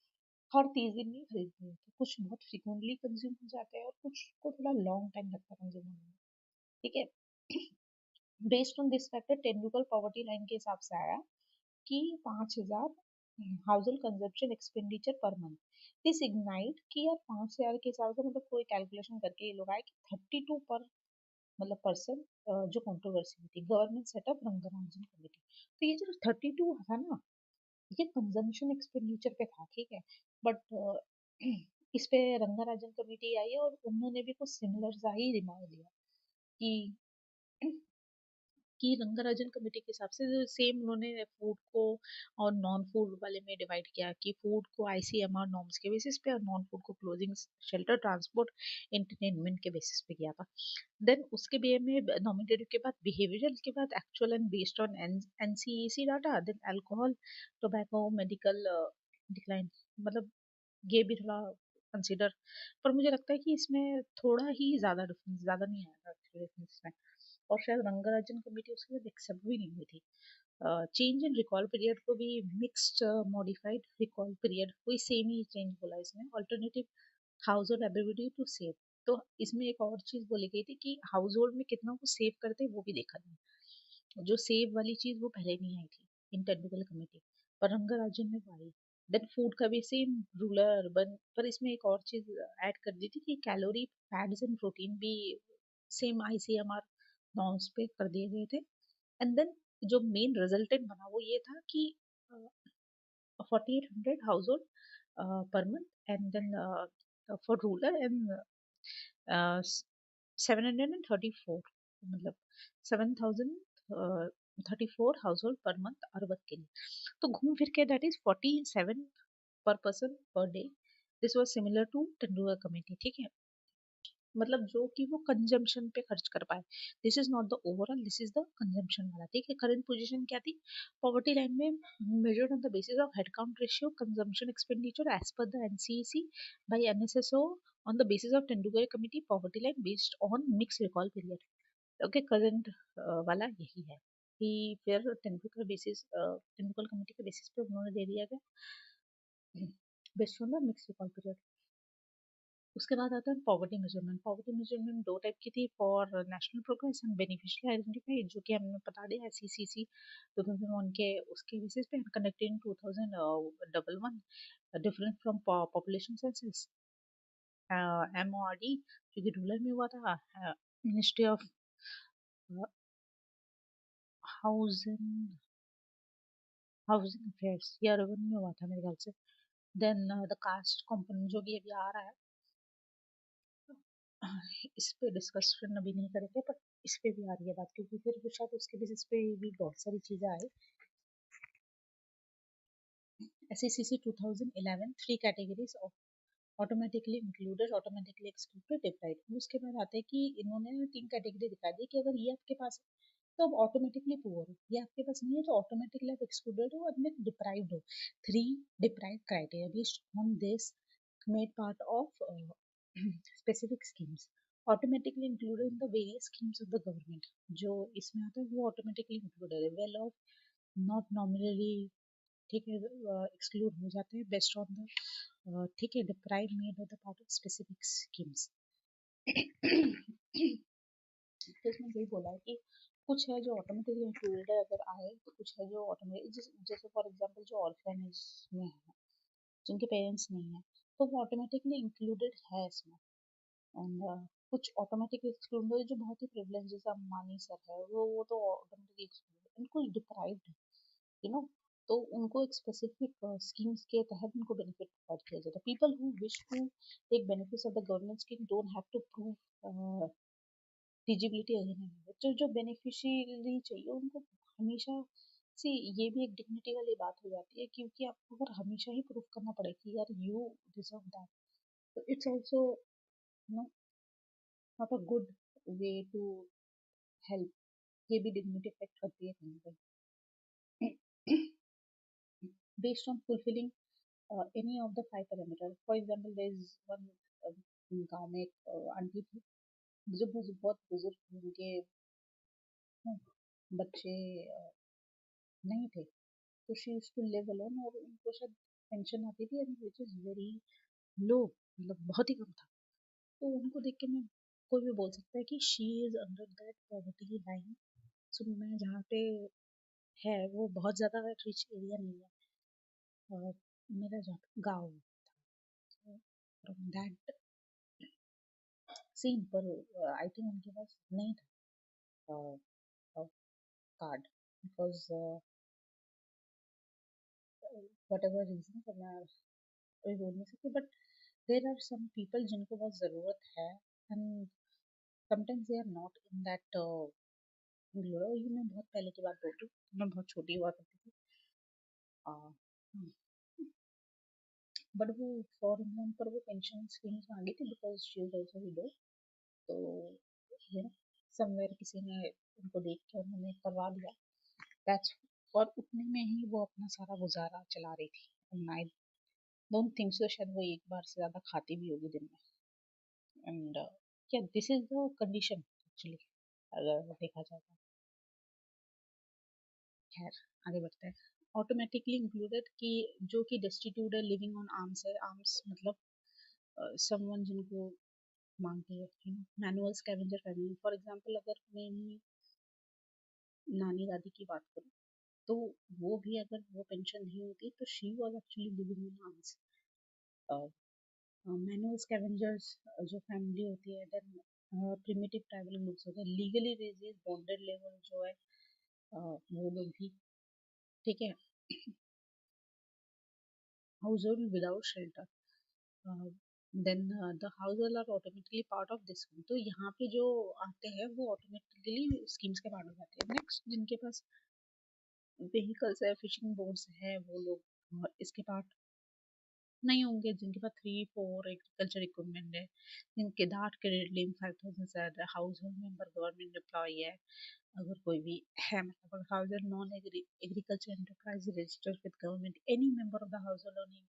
हर 30 दिन में ही खरीदते हैं, तो कुछ बहुत फ्रिक्वेंटली कंज्यूम हो जाते हैं और कुछ को थोड़ा लॉन्ग टाइम लगता है कंज्यूम होने में। ठीक है, based on this factor Tendulkar poverty line के हिसाब से आया कि 5,000 house hold consumption expenditure per month, this ignite कि यार 5,000 के हिसाब से, मतलब कोई कैलकुलेशन करके ये लोग आए कि 32 पर, मतलब पर्सन, जो कंट्रोवर्सी हुई थी, गवर्नमेंट सेटअप रंगराजन कमेटी, तो ये जो 32 था ना, ये कंजम्पशन एक्सपेंडिचर पे था। ठीक है, बट इस पे रंगाराजन कमेटी आई और उन्होंने भी कुछ सिमिलर सा ही रिमार्क दिया कि रंगाराजन कमेटी के हिसाब से सेम उन्होंने फूड को और नॉन फूड वाले में डिवाइड किया, कि फूड को आईसीएमआर नॉर्म्स के बेसिस पे और नॉन फूड को क्लोथिंग शेल्टर ट्रांसपोर्ट एंटरटेनमेंट के बेसिस पे किया था। देन उसके बीए में नॉमिनेटेड के बाद बिहेवियरल के बाद actual and based on NCEC data, then alcohol tobacco medical decline, मतलब ये भी थोड़ा कंसिडर, पर मुझे लगता है कि इसमें थोड़ा ही ज्यादा डिफरेंस, ज्यादा नहीं आया था डिफरेंस में, और शायद रंगाराजन कमेटी उसके बाद एक्सेप्ट भी नहीं हुई थी। चेंज इन रिकॉल पीरियड को भी मिक्स्ड मॉडिफाइड रिकॉल पीरियड, कोई सेम ही चेंज बोला इसमें, alternative household ability to save, तो इसमें एक और चीज बोली गई थी कि हाउस होल्ड में कितना वो सेव करते हैं वो भी देखा जाए, जो सेव वाली चीज वो पहले नहीं आई थी इन टेक्निकल कमेटी, पर रंगाराजन में वो आई। देन फूड का भी सेम रूरल अर्बन, पर इसमें एक और चीज ऐड कर दी थी कि कैलोरी फैट्स एंड प्रोटीन भी सेम आईसीएमआर नॉर्म्स पे कर दिए गए थे। एंड देन जो मेन रिजल्टेंट बना वो ये था कि 4,800 household per month, and then for rural and 734, मतलब 7,034 household per month urban के लिए, तो घूम फिर के that is 47 per person per day. This was similar to Tendulkar committee. ठीक है, मतलब जो कि वो कंजम्पशन पे खर्च कर पाए। This is not the overall, this is the consumption वाला। ठीक है, करंट पोजीशन क्या थी पॉवर्टी लाइन में, measured on the basis of head count ratio consumption expenditure as per the NCEC by NSSO on the basis of Tendulkar committee poverty line based on mix recall period. Okay, current वाला यही है कि फिर तेंदुलकर बेसिस तेंदुलकर कमिटी के बेसिस पे उन्होंने दे दिया गया based on the mix recall period. उसके बाद आता है पॉवर्टी मेजरमेंट। पॉवर्टी मेजरमेंट दो टाइप की थी, for national progress and beneficiary identify, जो कि हमने बता दिया है सीसीसी 2001 के उसके बेसिस पे, conducted in 2011 different from population census. MORD जो कि रूरल में हुआ था, ministry of housing housing affairs या अर्बन में हुआ था मेरे ख्याल से। देन द कास्ट कंपोनेंट जो भी अभी आ रहा है, इस पे डिस्कशन अभी नहीं करेंगे, पर इस पे भी आ रही है बात, क्योंकि फिर वो शायद उसके बेसिस पे भी बहुत सारी चीजें आई। SECC 2011 three categories of automatically included, automatically excluded, deprived. उसके बाद आते हैं कि इन्होंने तीन कैटेगरी दिखा दी कि अगर ये आपके पास है तो अब ऑटोमेटिकली पुअर हो, ये आपके पास नहीं है तो ऑटोमेटिकली आप एक्सक्लूडेड हो और डिप्राइव्ड हो। Three deprived criteria based on this made part of specific schemes automatically included in the various schemes of the government। जो इसमें आता है वो automatically included है, well off not nominally, ठीक है, एक्सक्लूड हो जाते हैं बेस्ड ऑन द, ठीक है, deprive made of the part of specific schemes. तो इसमें यही बोला है कि कुछ है जो ऑटोमेटिकली इंक्लूडेड है अगर आए, तो कुछ है जो ऑटोमेटिक, जैसे फॉर एग्जांपल जो ऑर्फेनेज में है जिनके पेरेंट्स नहीं है तो वो ऑटोमेटिकली इंक्लूडेड है इसमें। एंड कुछ ऑटोमेटिकली एक्सक्लूड जो बहुत ही प्रिविलेज, जैसे अम्बानी सर है वो तो ऑटोमेटिकली एक्सक्लूड, इनको डिप्राइव्ड, यू नो, तो उनको एक स्पेसिफिक स्कीम्स के तहत उनको बेनिफिट प्रोवाइड किया जाता है। People who wish to take benefits of the government scheme don't have to prove eligibility again and again. तो जो बेनिफिशियरी चाहिए उनको हमेशा से, ये भी एक डिग्निटी वाली बात हो जाती है, क्योंकि आपको अगर हमेशा ही प्रूव करना पड़े कि यार यू डिजर्व दैट, तो it's also no not a good way to help. ये भी डिग्निटी इफेक्ट करती है कहीं पर। Based on fulfilling any of the five parameter, for example there is one गांव में एक आंटी थी जो बहुत बुजुर्ग थी, उनके बच्चे नहीं थे, तो she used to live alone, और उनको शायद पेंशन आती थी and which is very low, मतलब बहुत ही कम था। तो उनको देख के मैं, कोई भी बोल सकता है कि she is under that poverty line. So मैं जहाँ पे है वो बहुत ज़्यादा रिच एरिया नहीं है, और मेरा जहाँ पे गाँव फ्रॉम दैट सीन पर, आई थिंक उनके पास नहीं था card, because whatever reason, तो मैं कोई बोल नहीं सकती, but there are some people जिनको बहुत ज़रूरत है and sometimes they are not in that. ये मैं बहुत पहले की बात बोल रही हूँ, मैं बहुत छोटी हुआ करती थी, बट वो फॉर एग्जाम्पल पर वो पेंशन स्कीम मांगी थी because she is also window. तो यू नो समवेयर किसी ने उनको देख के उन्होंने करवा लिया, दैट्स, और उतने में ही वो अपना सारा गुजारा चला रही थी। And I don't think so शायद वो एक बार से ज़्यादा खाती भी होगी दिन में। एंड या this is the condition actually, अगर देखा जाए तो। खैर, आगे बढ़ते हैं। ऑटोमेटिकली इंक्लूडेड कि जो कि डेस्टिट्यूट है, लिविंग ऑन आर्म्स है, आर्म्स मतलब समवन जिनको मांगते हैं, manual scavenger family. For example अगर मैं नानी दादी की बात करूँ तो वो भी अगर वो पेंशन नहीं होती तो she was actually living in arms. Manual scavengers जो फैमिली होती है, देन प्रिमिटिव ट्राइबल ग्रुप्स होते हैं, लीगली रेजिस बॉन्डेड लेवल जो है, वो लोग भी, ठीक है, household without shelter, then the household are automatically part of this scheme. तो यहाँ पे जो आते हैं वो ऑटोमेटिकली स्कीम्स के पार्ट हो जाते हैं। नेक्स्ट, जिनके पास व्हीकल्स है, फिशिंग बोट्स है, वो लोग इसके पार्ट नहीं होंगे जिनके पास 3 4 एग्रीकल्चर इक्विपमेंट है, जिनके दैट क्रेडिट लिंक 5,000 से ज़्यादा, household member government employ है, अगर कोई भी है, मतलब household non agriculture enterprise registered with government, any member of the household earning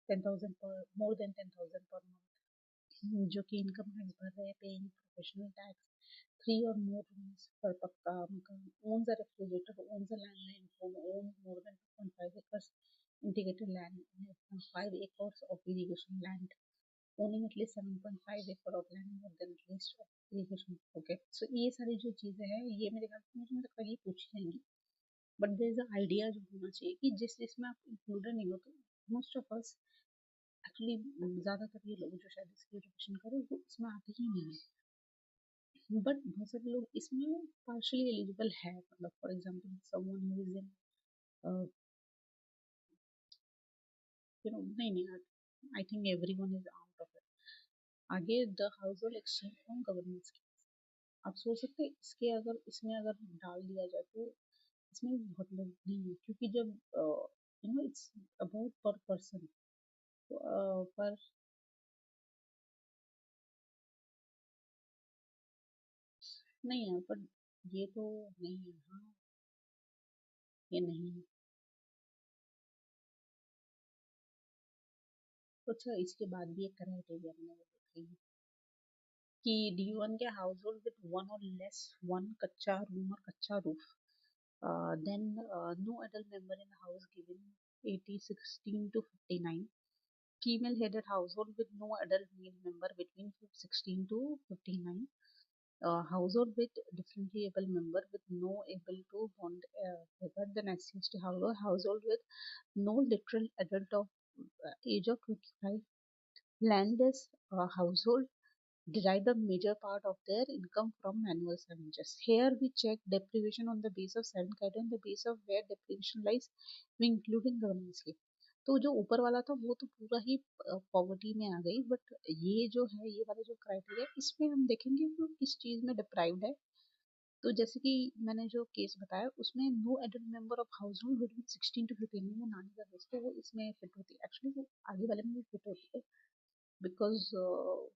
10,000 per more than 10,000 per month, जो कि इनकम टैक्स भर रहे हैं, paying professional tax, 3 or more rooms per पक्का मकान, owns a refrigerator, owns a landline home, owns more than 2.5 acres integrated land, 5 acres of irrigation land, owning at least 7.5 acre of land more than at least of irrigation. Okay, so ये सारी जो चीज़ें हैं ये मेरे ख्याल से मुझे लगता है ये पूछी जाएंगी, but there is a idea जो होना चाहिए कि जिस जिसमें आप इंक्लूडेड नहीं हो, तो मोस्ट ऑफ अस एक्चुअली, ज़्यादातर ये लोग जो शायद इसकी एजुकेशन करें वो इसमें आते ही नहीं है, बट बहुत सारे लोग इसमें पार्शली एलिजिबल है, मतलब for example someone who is in नहीं, I think everyone is out of it. आगे the household exchange from government scheme, आप सोच सकते हैं इसके अगर इसमें अगर डाल दिया जाए तो इसमें बहुत लोग नहीं है, क्योंकि जब इट्स अबाउट पर पर्सन, तो पर नहीं है, पर ये तो नहीं है, हाँ ये नहीं है। तो अच्छा, इसके बाद भी एक क्राइटेरिया मैंने वो देखी है कि डू यू वांट के हाउस होल्ड विद वन और लेस वन कच्चा रूम और कच्चा roof, then no adult member in the house given 80 16 to 59, female headed household with no adult male member between 16 to 59, household with differently able member with no able to bond paper, then SC/ST household, household with no literal adult of age of 25, landless household derive the major part of their income from manual scavengers. Here we check deprivation on the base of seven criteria, on the base of where deprivation lies, we include in governance की। तो जो ऊपर वाला था वो तो पूरा ही पॉवर्टी में आ गई, बट ये जो है ये वाला जो क्राइटेरिया इसमें हम देखेंगे कि वो किस चीज में डिप्राइव्ड है। तो जैसे कि मैंने जो केस बताया उसमें no adult member of household between 16 to 15, वो नानी का केस, तो वो इसमें फिट होती है, एक्चुअली वो आगे वाले में भी फिट होती है, बिकॉज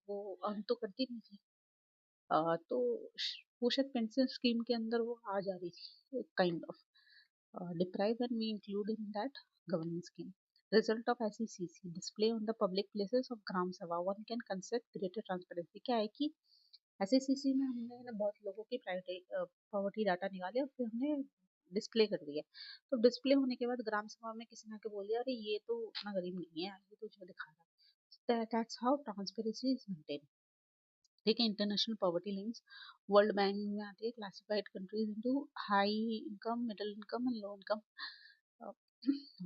वो अर्न तो करती नहीं थी, तो वो शायद पेंशन स्कीम के अंदर वो आ जा रही थी kind of deprived, and we include in that government scheme. Result of SECC display on the public places of Gram Sabha, one can concept greater transparency। क्या है कि SECC में हमने ना बहुत लोगों की पॉवर्टी डाटा निकाले और फिर हमने डिस्प्ले कर दिया, तो डिस्प्ले होने के बाद ग्राम सभा में किसी ने आके बोल दिया अरे ये तो उतना गरीब नहीं है, ये तो जो दिखा रहा है, that's how transparency is maintain. ठीक है, international poverty links world bank में आती है, classified countries into high income, middle income and low income,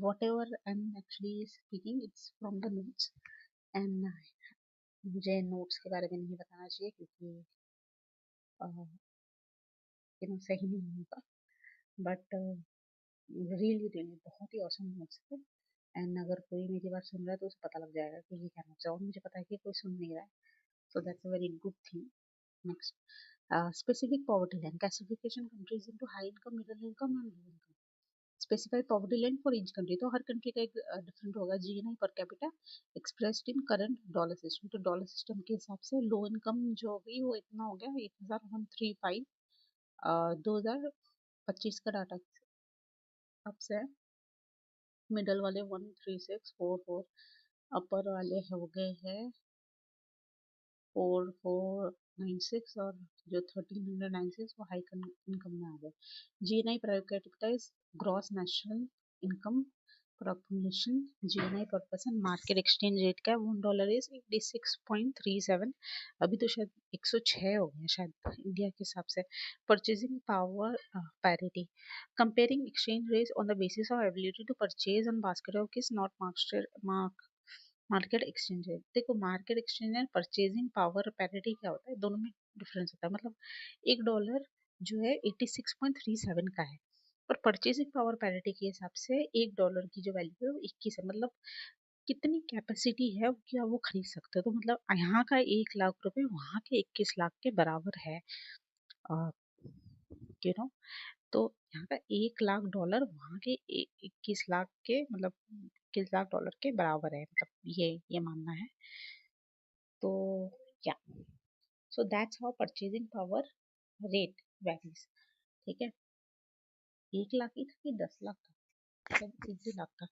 whatever I'm actually speaking it's from the notes, and मुझे नोट्स के बारे में नहीं बताना चाहिए क्योंकि सही नहीं होगा, बट रियली रियली बहुत ही औसम नोट्स है, एंड अगर कोई मेरी बात सुन रहा है तो उसे पता लग जाएगा कि ये क्या नोट्स है, और मुझे पता है कि कोई सुन नहीं रहा है, so that's a very good thing. Next, specific poverty line classification countries into high income, middle income and low income। Specified poverty line for each country, तो हर कंट्री का एक डिफरेंट होगा, GNI per capita expressed in current dollar system, तो डॉलर सिस्टम के हिसाब से लो इनकम जो होगी वो इतना हो गया 1135, 2025 का डाटा अब से, मिडल वाले 13644, अपर वाले हो गए हैं 4496, और जो 1396 वो हाई इनकम में आ गए। GNI private capitalize gross national income per population, GNI per person, market exchange rate क्या है, $1 इज 86.37, अभी तो शायद 106 हो गया शायद इंडिया के हिसाब से। Purchasing power parity, comparing exchange rate on the basis of ability to purchase on basket of किस नॉट मार्केट एक्सचेंज रेट। देखो market exchange and purchasing power parity क्या होता है, दोनों में डिफरेंस होता है, मतलब $1 जो है 86.37 का है, और परचेजिंग पावर पैरिटी के हिसाब से $1 की जो वैल्यू है वो 21 है, मतलब कितनी कैपेसिटी है क्या वो खरीद सकते हो, तो मतलब यहाँ का 1 लाख रुपए वहाँ के 21 लाख के बराबर है, यू नो, तो यहाँ का $1 लाख वहाँ के 21 लाख के मतलब $21 लाख के बराबर है, मतलब ये मानना है। तो या so that's how purchasing power rate varies. ठीक है, 1 लाख ही था कि 10 लाख था, मतलब 1 2 लाख था,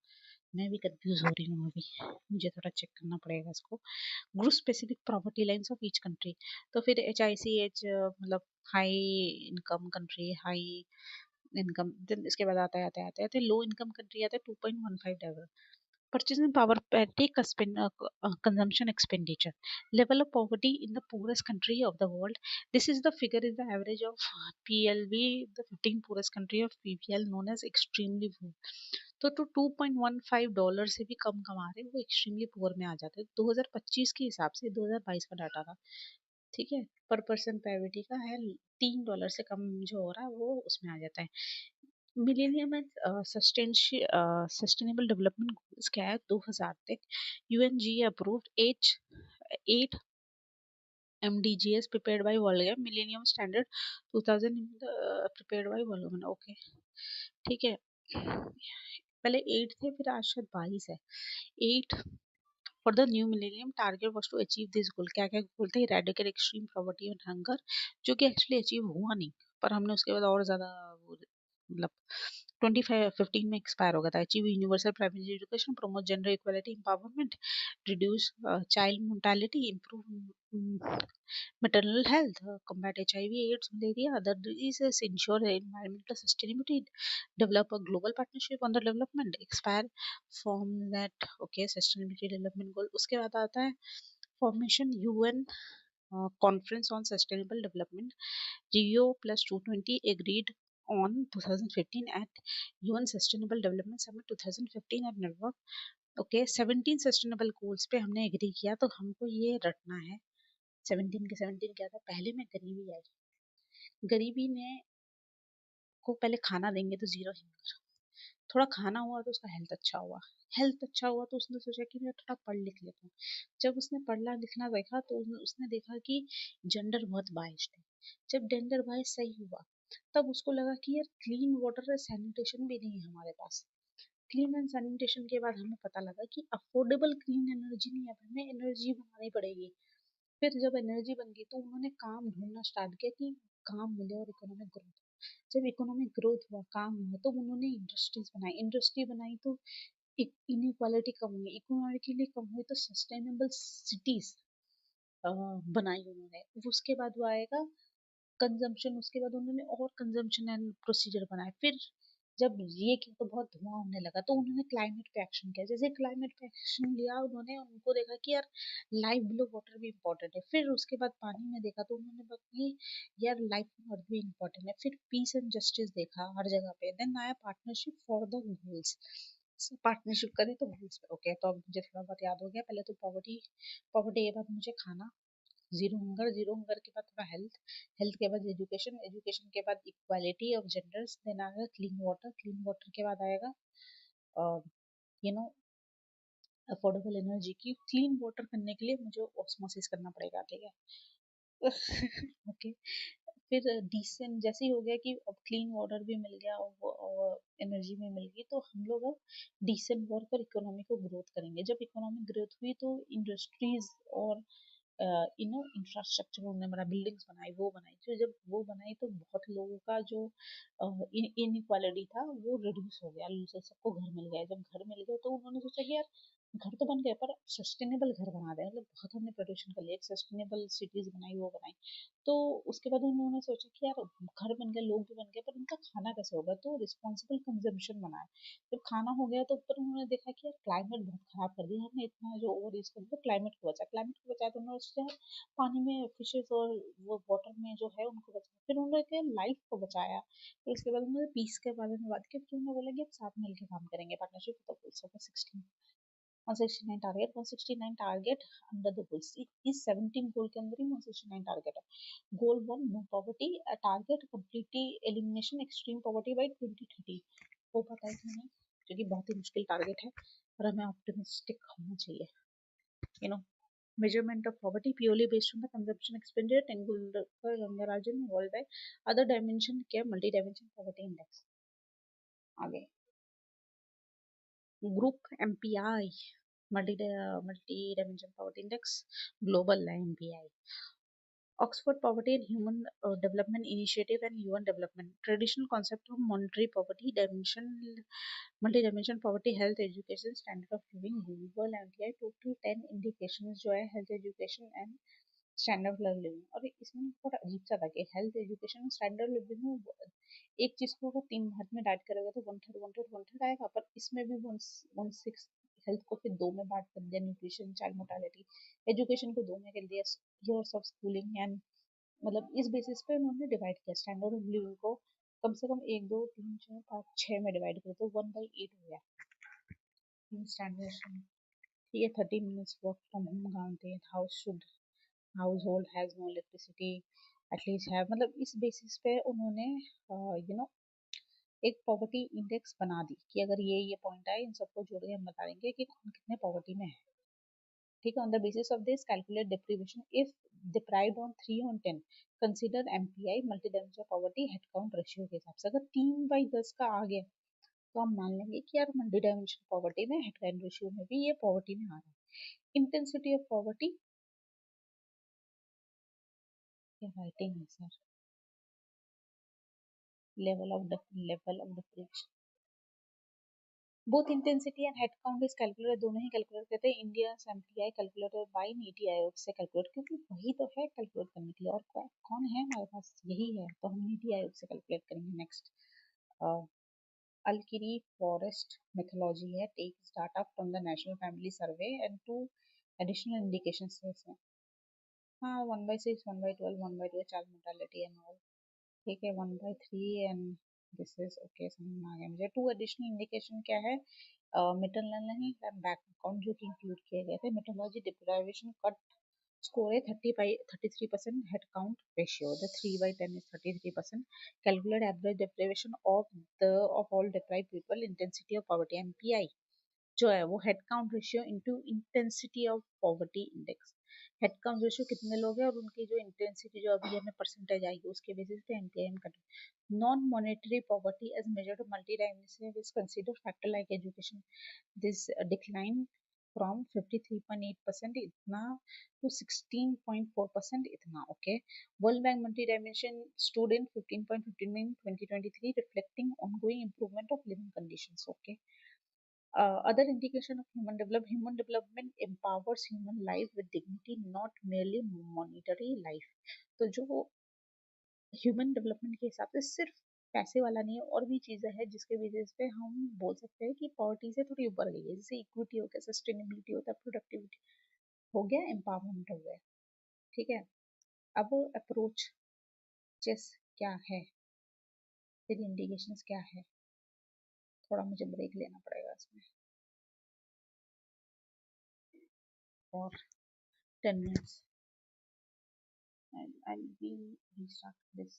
मैं भी कंफ्यूज हो रही हूँ अभी, मुझे थोड़ा चेक करना पड़ेगा इसको। Group specific property lines of each country, तो फिर HICH मतलब high income country, high income, then इसके बाद आता है लो इनकम कंट्री आता है 2.15 dollar. Purchasing power take a consumption expenditure. Level of poverty in the poorest country of the world. This is the figure is the average of PLV, the 15 poorest country of PPL known as extremely poor. तो $2.15 से भी कम कमा रहे हैं वो एक्सट्रीमली पुअर में आ जाते हैं। 2025 के हिसाब से 2022 का डाटा था। ठीक है, पर पर्सन पैरिटी का है $3 से कम जो हो रहा है वो उसमें आ जाता है। Millennium and sustainable development goals क्या है 2000 तक, UNG approved at MDGs prepared by world millennium standard 2000 prepared by world. Okay ठीक है, पहले 8 थे फिर आज शायद 22 है। 8 for the new millennium target was to achieve this goal, क्या क्या गोल थे, eradicate extreme poverty and hunger, जो कि एक्चुअली अचीव हुआ नहीं, पर हमने उसके बाद और ज्यादा मतलब 2015 में एक्सपायर हो गया था। Achieve universal primary education, promote gender equality empowerment, reduce child mortality, improve maternal health, combat HIV, AIDS, malaria, other diseases, ensure environmental sustainability, develop a global partnership on the development, expire from that, okay, sustainability development goal। उसके बाद आता है formation UN conference on sustainable development, Rio plus 220 agreed on 2015 at UN Sustainable Development Summit 2015 at New York। Okay 17 sustainable goals पे हमने एग्री किया, तो हमको ये रटना है 17 के 17 क्या था, पहले में गरीबी आई, गरीबी ने को पहले खाना देंगे तो जीरो हिंगर, थोड़ा खाना हुआ तो उसका हेल्थ अच्छा हुआ, हेल्थ अच्छा हुआ तो उसने सोचा कि मैं थोड़ा पढ़ लिख लेता हूँ। जब उसने पढ़ना लिखना देखा तो उसने देखा कि जेंडर बहुत बाइस्ड है। जब जेंडर बाइस सही हुआ तब उसको लगा कि यार क्लीन वाटर और सैनिटेशन भी नहीं है हमारे पास। क्लीन एंड सैनिटेशन के बाद हमें पता लगा कि अफोर्डेबल क्लीन एनर्जी नहीं है, हमें एनर्जी बनानी पड़ेगी। फिर जब एनर्जी बन गई तो उन्होंने काम ढूंढना स्टार्ट किया कि काम मिले और इकोनॉमिक ग्रोथ। जब इकोनॉमिक ग्रोथ हुआ, काम हुआ, तो उन्होंने इंडस्ट्रीज बनाई, इंडस्ट्री बनाई तो इनइक्वालिटी कम हुई, इक्वालिटी कम हुई तो सस्टेनेबल सिटीज बनाई उन्होंने। उसके बाद वो आएगा कंजम्पशन, उसके बाद उन्होंने और कंजम्पशन एंड प्रोसीजर बनाए। फिर जब ये किया तो बहुत धुआं होने लगा तो उन्होंने क्लाइमेट पे एक्शन किया। जैसे क्लाइमेट पे एक्शन लिया उन्होंने, उनको देखा कि यार लाइफ बिलो वाटर भी इम्पोर्टेंट है। फिर उसके बाद पानी में देखा तो उन्होंने बोला कि यार लाइफ ऑन अर्थ भी इम्पोर्टेंट है। फिर पीस एंड जस्टिस देखा हर जगह पे, देन आया partnership for the goals. Partnership करी तो गोल्स पे ओके। तो अब मुझे थोड़ा बहुत याद हो गया, पहले तो पॉवर्टी, पॉवर्टी के बाद मुझे खाना, जीरो हंगर, जीरो हंगर के बाद थोड़ा हेल्थ, हेल्थ के बाद एजुकेशन, एजुकेशन के बाद इक्वालिटी ऑफ जेंडर्स, देन आएगा क्लीन वाटर, क्लीन वाटर के बाद आएगा यू नो अफोर्डेबल एनर्जी। की क्लीन वाटर करने के लिए मुझे ऑस्मोसिस करना पड़ेगा, ठीक है। ओके फिर डिसेंट जैसे ही हो गया कि अब क्लीन वाटर भी मिल गया और एनर्जी भी मिल गई, तो हम लोग अब डिसेंट वर्क और इकोनॉमी को ग्रोथ करेंगे। जब इकोनॉमिक ग्रोथ हुई तो इंडस्ट्रीज और इंफ्रास्ट्रक्चर उन्होंने बना, बिल्डिंग्स बनाई, वो बनाई, तो जब वो बनाई तो बहुत लोगों का जो इनइक्वालिटी था वो रिड्यूस हो गया, सबको घर मिल गया। जब घर मिल गया तो उन्होंने सोचा कि यार घर तो बन गया पर सस्टेनेबल घर बना दें, मतलब बहुत हमने प्रदूषण कर लिया, एक सस्टेनेबल सिटीज बनाई, वो बनाई। तो उसके बाद उन्होंने सोचा कि यार घर बन गया, लोग भी बन गए, पर उनका खाना कैसे होगा, तो रिस्पॉन्सिबल कंजम्पशन बनाया। जब खाना हो गया तो ऊपर उन्होंने देखा कि यार क्लाइमेट बहुत खराब कर दिया हमने, इतना जो ओवर यूज कर दिया, क्लाइमेट को बचा, क्लाइमेट को बचाया तो उन्होंने सोचा पानी में फिशेस और वो वाटर में जो है उनको बचाया। फिर उन्होंने लाइफ को बचाया। फिर उसके बाद उन्होंने पीस के बारे में बात की, फिर उन्होंने बोला कि अब साथ मिलकर काम करेंगे, पार्टनरशिप तो 16 169 target, 169 target under the goals, इस 17 गोल के अंदर ही 169 टारगेट है। Goal 1 no poverty, target completely elimination extreme poverty by 2030। हो पाता है कि नहीं, क्योंकि बहुत ही मुश्किल टारगेट है, पर हमें ऑप्टिमिस्टिक होना चाहिए। You know measurement of poverty purely based on the consumption expenditure, Tendulkar Rangarajan worldwide, other dimension क्या, multi dimension poverty index। आगे Group MPI, multi-dimension poverty index, global MPI. Oxford Poverty and Human Development Initiative and UN Development. Traditional concept of monetary poverty, multi-dimension poverty, health, education, standard of living, global MPI, total 10 indications जो है health education and standard of living. और इसमें थोड़ा अजीब सा लगे, हेल्थ एजुकेशन स्टैंडर्ड लिविंग में एक चीज को अगर 3 भाग में डिवाइड करेगा तो one third one third one third आएगा, पर इसमें भी वन सिक्स हेल्थ को फिर दो में बांट कर दिया, न्यूट्रिशन, चाइल्ड मोर्टालिटी, एजुकेशन को दो में कर दिया, ईयर्स ऑफ स्कूलिंग एंड, मतलब इस बेसिस पे उन्होंने डिवाइड किया स्टैंडर्ड ऑफ लिविंग को। कम से कम एक दो तीन चार पाँच छः में डिवाइड करे तो 1/8 हो गया स्टैंडर्ड। ठीक है, 30 minutes work from home guarantee, house should household has no electricity at least have, मतलब इस बेसिस पे उन्होंने एक पॉवर्टी इंडेक्स बना दी कि अगर ये पॉइंट आए इन सबको जोड़ के हम बता देंगे कि कौन कितने पॉवर्टी में है। ठीक है, on the basis of this calculate deprivation if deprived on 3/10, consider MPI multi dimensional poverty head count ratio के हिसाब से। अगर 3/10 का आ गया तो हम मान लेंगे कि यार मल्टी डायमेंशनल पॉवर्टी में हेड काउंट रेशियो में भी ये पॉवर्टी में आ रहा है। इंटेंसिटी ऑफ पॉवर्टी, क्या राइटिंग है sir, level of deprivation, both intensity and head count is calculated, दोनों ही कैलकुलेट करते हैं। India MPI calculated by NITI Aayog से कैलकुलेट, क्योंकि वही तो है कैलकुलेट करने के लिए, और कौन है हमारे पास, यही है, तो हम नीति आयोग से कैलकुलेट करेंगे। नेक्स्ट, अलकिरी फॉरेस्ट मेथोलॉजी है, takes data from the national family survey and two additional indication है इसमें। हाँ, 1/6, 1/12, 1/12 चाइल्ड मोर्टालिटी एंड ऑल। ठीक है, 1/3 एंड दिस इज ओके, समझ में आ गया मुझे। टू एडिशनल इंडिकेशन क्या है, मेटरनल नहीं, बैक अकाउंट जो कि इंक्लूड किए गए थे। मेटोलॉजी डिप्राइवेशन कट स्कोर है 33% head count ratio, the 3/10 is 33%। Calculate average deprivation of all deprive people, intensity of poverty MPI जो है वो head count ratio into intensity of poverty index. Head count ratio कितने लोग हैं और उनकी जो इंटेंसिटी जो अभी हमें परसेंटेज आएगी उसके बेसिस पे एमपीआई में cut. Non monetary poverty as measured multi dimensional is consider factor like education, this decline from 53.8% इतना to 16.4% इतना। Okay, world bank multi dimension stood in 15.15 in 2023, reflecting ongoing improvement of living conditions. Okay, other indication of human development empowers human life with dignity, not merely monetary life। तो जो ह्यूमन डेवलपमेंट के हिसाब से सिर्फ पैसे वाला नहीं है, और भी चीजें हैं जिसके बेसिस पे हम बोल सकते हैं कि पॉवर्टी से थोड़ी ऊपर गई है, जैसे इक्विटी हो गया, सस्टेनेबिलिटी होता है, प्रोडक्टिविटी हो गया, एम्पावरमेंट हो गया। ठीक है, अब अप्रोच चेस क्या है, फिर इंडिकेशंस क्या है, थोड़ा मुझे ब्रेक लेना पड़ेगा इसमें और 10 minutes, and I'll be restart this